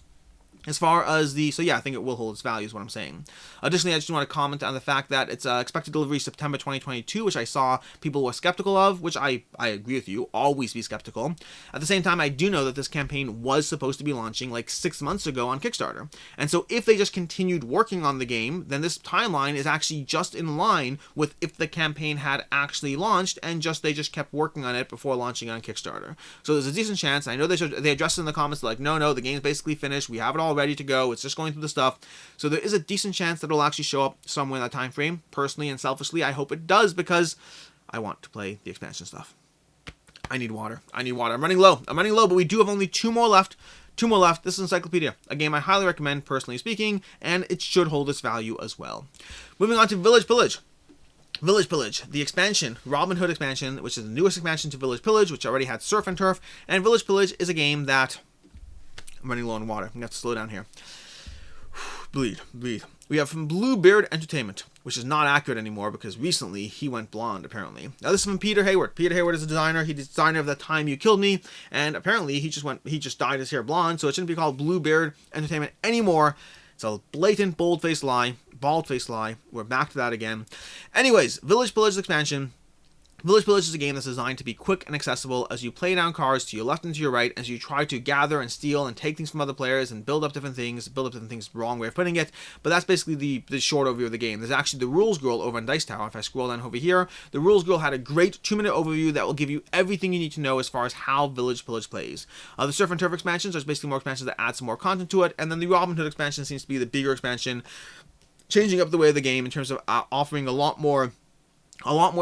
As far as I think it will hold its value is what I'm saying. Additionally, I just want to comment on the fact that it's expected delivery September 2022, which I saw people were skeptical of, which I agree with you, always be skeptical. At the same time, I do know that this campaign was supposed to be launching like 6 months ago on Kickstarter. And so if they just continued working on the game, then this timeline is actually just in line with if the campaign had actually launched and they just kept working on it before launching on Kickstarter. So there's a decent chance. I know they addressed it in the comments like, no, the game's basically finished. We have it all ready to go. It's just going through the stuff. So there is a decent chance that it'll actually show up somewhere in that time frame. Personally and selfishly, I hope it does, because I want to play the expansion stuff. I need water. I'm running low, but we do have only 2 more left. 2 more left. This is Encyclopedia, a game I highly recommend, personally speaking, and it should hold its value as well. Moving on to Village Pillage. Village Pillage, the expansion, Robin Hood expansion, which is the newest expansion to Village Pillage, which already had Surf and Turf. And Village Pillage is a game that... I'm running low on water. I'm going to have to slow down here. Breathe. We have from Bluebeard Entertainment, which is not accurate anymore because recently he went blonde, apparently. Now this is from Peter Hayward. Peter Hayward is a designer. He's the designer of That Time You Killed Me, and apparently he just dyed his hair blonde, so it shouldn't be called Bluebeard Entertainment anymore. It's a blatant, bold-faced lie. Bald-faced lie. We're back to that again. Anyways, Village Pillage expansion. Village Pillage is a game that's designed to be quick and accessible as you play down cards to your left and to your right, as you try to gather and steal and take things from other players and build up different things. Build up different things, wrong way of putting it, but that's basically the short overview of the game. There's actually the rules girl over on Dice Tower. If I scroll down over here, the rules girl had a great 2-minute overview that will give you everything you need to know as far as how Village Pillage plays. The Surf and Turf expansions are basically more expansions that add some more content to it, and then the Robin Hood expansion seems to be the bigger expansion, changing up the way of the game in terms of offering a lot more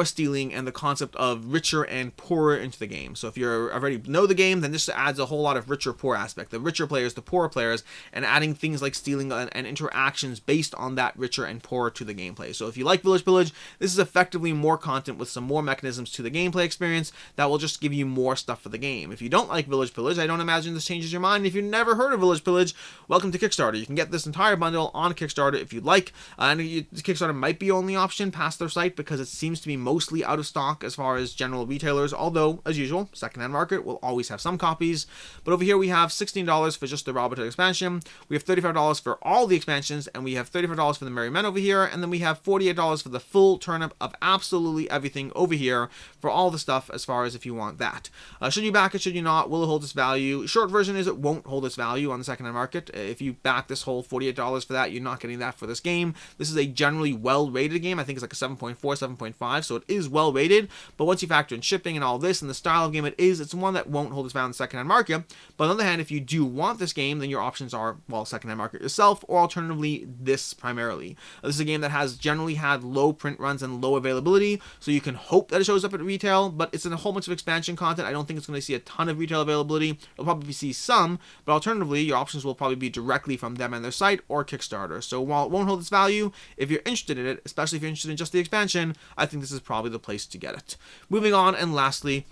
stealing and the concept of richer and poorer into the game. So if you already know the game, then this adds a whole lot of richer, poor aspect. The richer players, the poorer players, and adding things like stealing and interactions based on that richer and poorer to the gameplay. So if you like Village Pillage, this is effectively more content with some more mechanisms to the gameplay experience that will just give you more stuff for the game. If you don't like Village Pillage, I don't imagine this changes your mind. If you've never heard of Village Pillage, welcome to Kickstarter. You can get this entire bundle on Kickstarter if you'd like. And Kickstarter might be your only option past their site because it seems to be mostly out of stock as far as general retailers, although, as usual, secondhand market will always have some copies. But over here we have $16 for just the Robin Hood expansion, we have $35 for all the expansions, and we have $35 for the Merry Men over here, and then we have $48 for the full turnip of absolutely everything over here for all the stuff as far as if you want that. Should you back it, should you not? Will it hold its value? Short version is it won't hold its value on the secondhand market. If you back this whole $48 for that, you're not getting that for this game. This is a generally well-rated game. I think it's like a 7.4, 7.5, so it is well rated, but once you factor in shipping and all this and the style of game it's one that won't hold its value in the secondhand market. But on the other hand, if you do want this game, then your options are, well, secondhand market yourself, or alternatively this primarily. This is a game that has generally had low print runs and low availability, so you can hope that it shows up at retail, but it's in a whole bunch of expansion content. I don't think it's going to see a ton of retail availability. You'll probably see some, but alternatively your options will probably be directly from them and their site or Kickstarter. So while it won't hold its value, if you're interested in it, especially if you're interested in just the expansion, I think this is probably the place to get it. Moving on, and lastly,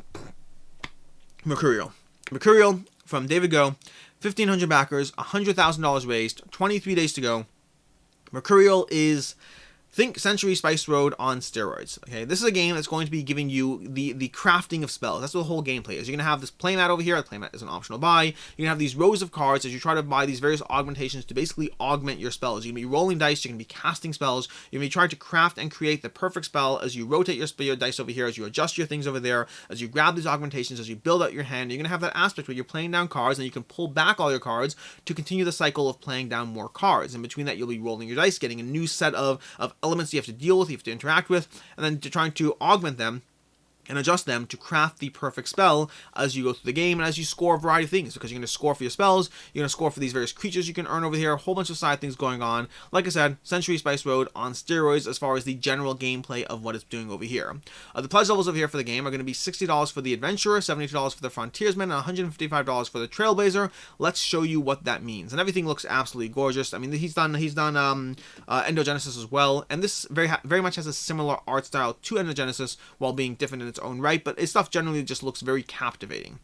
Mercurial. Mercurial from David Go, 1,500 backers, $100,000 raised, 23 days to go. Mercurial is... think Century Spice Road on steroids. Okay, this is a game that's going to be giving you the crafting of spells. That's what the whole gameplay is. You're going to have this playmat over here. The playmat is an optional buy. You're going to have these rows of cards as you try to buy these various augmentations to basically augment your spells. You're going to be rolling dice. You're going to be casting spells. You're going to be trying to craft and create the perfect spell as you rotate your dice over here, as you adjust your things over there, as you grab these augmentations, as you build out your hand. You're going to have that aspect where you're playing down cards and you can pull back all your cards to continue the cycle of playing down more cards. In between that, you'll be rolling your dice, getting a new set of elements you have to deal with, you have to interact with, and then trying to augment them and adjust them to craft the perfect spell as you go through the game and as you score a variety of things, because you're going to score for your spells, you're going to score for these various creatures you can earn over here, a whole bunch of side things going on. Like I said, Century Spice Road on steroids as far as the general gameplay of what it's doing over here. The pledge levels over here for the game are going to be $60 for the Adventurer, $72 for the Frontiersman, and $155 for the Trailblazer. Let's show you what that means. And everything looks absolutely gorgeous. I mean, he's done Endogenesis as well, and this very much has a similar art style to Endogenesis while being different in its own right, but its stuff generally just looks very captivating.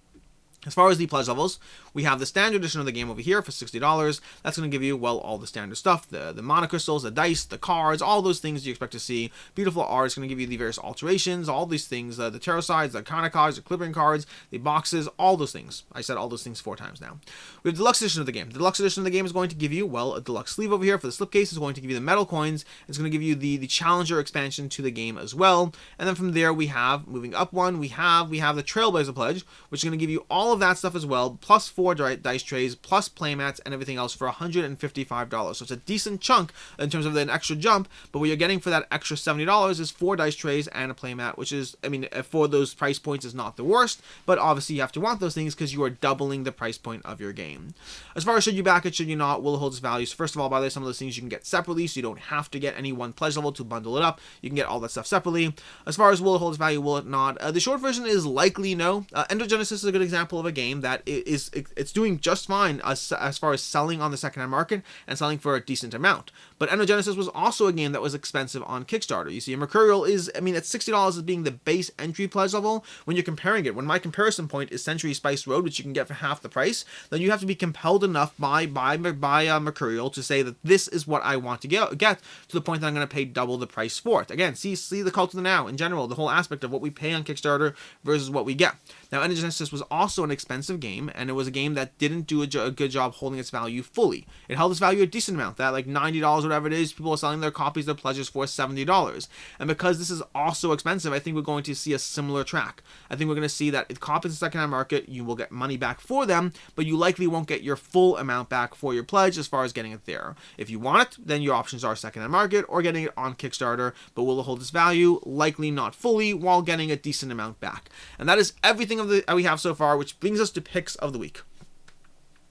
As far as the pledge levels, we have the standard edition of the game over here for $60. That's going to give you, well, all the standard stuff, the mana crystals, the dice, the cards, all those things you expect to see. Beautiful art. It's going to give you the various alterations, all these things, the tarot sides, the arcana cards, the clipping cards, the boxes, all those things. I said all those things 4 times now. We have the deluxe edition of the game. The deluxe edition of the game is going to give you, well, a deluxe sleeve over here for the slipcase. It's going to give you the metal coins. It's going to give you the Challenger expansion to the game as well. And then from there we have, moving up one, we have the Trailblazer pledge, which is going to give you all all of that stuff as well, plus 4 dice trays, plus playmats and everything else for $155. So it's a decent chunk in terms of an extra jump, but what you're getting for that extra $70 is 4 dice trays and a playmat, which is, I mean, for those price points is not the worst, but obviously you have to want those things because you are doubling the price point of your game. As far as should you back it, should you not, will it hold its value? So first of all, by the way, some of those things you can get separately, so you don't have to get any one pledge level to bundle it up. You can get all that stuff separately. As far as will it hold its value, will it not? The short version is likely no. Endogenesis is a good example of a game that it's doing just fine as far as selling on the secondhand market and selling for a decent amount. But Endogenesis was also a game that was expensive on Kickstarter. You see, Mercurial is, I mean, at $60 as being the base entry pledge level. When you're comparing it, when my comparison point is Century Spice Road, which you can get for half the price, then you have to be compelled enough by Mercurial to say that this is what I want to get to the point that I'm going to pay double the price for it. Again, see the cult of the now in general, the whole aspect of what we pay on Kickstarter versus what we get. Now, Endogenesis was also an expensive game, and it was a game that didn't do a good job holding its value fully. It held its value a decent amount, that like $90, whatever it is, people are selling their copies, their pledges for $70. And because this is also expensive, I think we're going to see a similar track. I think we're going to see that if copies in the secondhand market, you will get money back for them, but you likely won't get your full amount back for your pledge as far as getting it there. If you want it, then your options are secondhand market or getting it on Kickstarter, but will it hold its value? Likely not fully, while getting a decent amount back. And that is everything that we have so far, which brings us to picks of the week.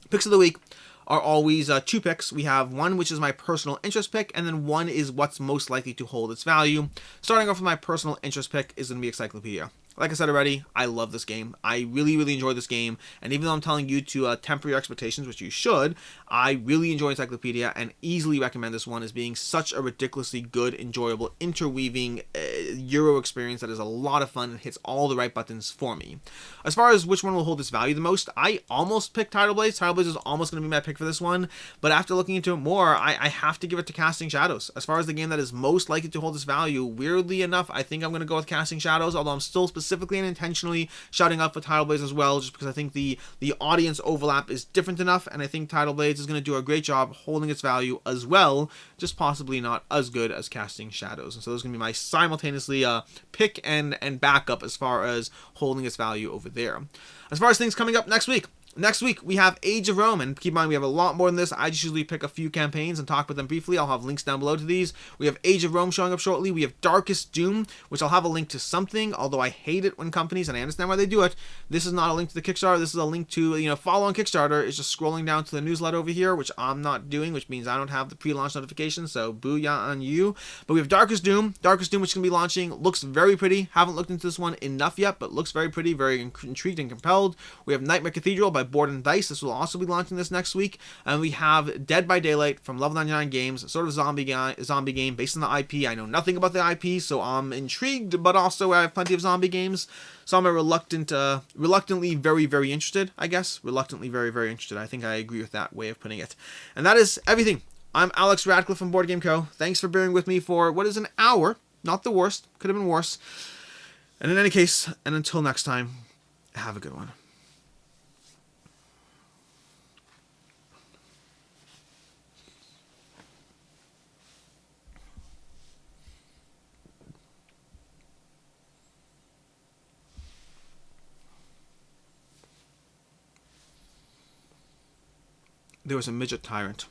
Picks of the week are always 2 picks. We have one which is my personal interest pick, and then one is what's most likely to hold its value. Starting off with my personal interest pick is going to be Encyclopedia. Like I said already, I love this game. I really, really enjoy this game. And even though I'm telling you to temper your expectations, which you should, I really enjoy Encyclopedia and easily recommend this one as being such a ridiculously good, enjoyable, interweaving Euro experience that is a lot of fun and hits all the right buttons for me. As far as which one will hold its value the most, I almost picked Tidal Blades. Tidal Blades is almost going to be my pick for this one. But after looking into it more, I have to give it to Casting Shadows. As far as the game that is most likely to hold its value, weirdly enough, I think I'm going to go with Casting Shadows, although I'm still specifically and intentionally shouting out for Tidal Blades as well, just because I think the audience overlap is different enough, and I think Tidal Blades is going to do a great job holding its value as well, just possibly not as good as Casting Shadows. And so those are going to be my simultaneously pick and backup as far as holding its value over there. As far as things coming up next week, we have Age of Rome, and keep in mind we have a lot more than this. I just usually pick a few campaigns and talk about them briefly. I'll have links down below to these. We have Age of Rome showing up shortly. We have Darkest Doom, which I'll have a link to something, although I hate it when companies, and I understand why they do it. This is not a link to the Kickstarter. This is a link to, follow on Kickstarter. It's just scrolling down to the newsletter over here, which I'm not doing, which means I don't have the pre-launch notifications, so booyah on you. But we have Darkest Doom, which is going to be launching. Looks very pretty. Haven't looked into this one enough yet, but looks very pretty, very intrigued and compelled. We have Nightmare Cathedral by Board and Dice. This will also be launching this next week. And we have Dead by Daylight from Level 99 Games, sort of zombie game based on the IP. I know nothing about the IP, so I'm intrigued, but also I have plenty of zombie games, so I'm a reluctantly very, very interested, I guess. Reluctantly very, very interested. I think I agree with that way of putting it. And that is everything. I'm Alex Radcliffe from Board Game Co. Thanks for bearing with me for what is an hour. Not the worst. Could have been worse. And in any case, and until next time, have a good one. There was a midget tyrant.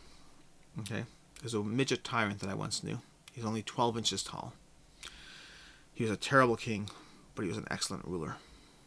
Okay? There's a midget tyrant that I once knew. He's only 12 inches tall. He was a terrible king, but he was an excellent ruler.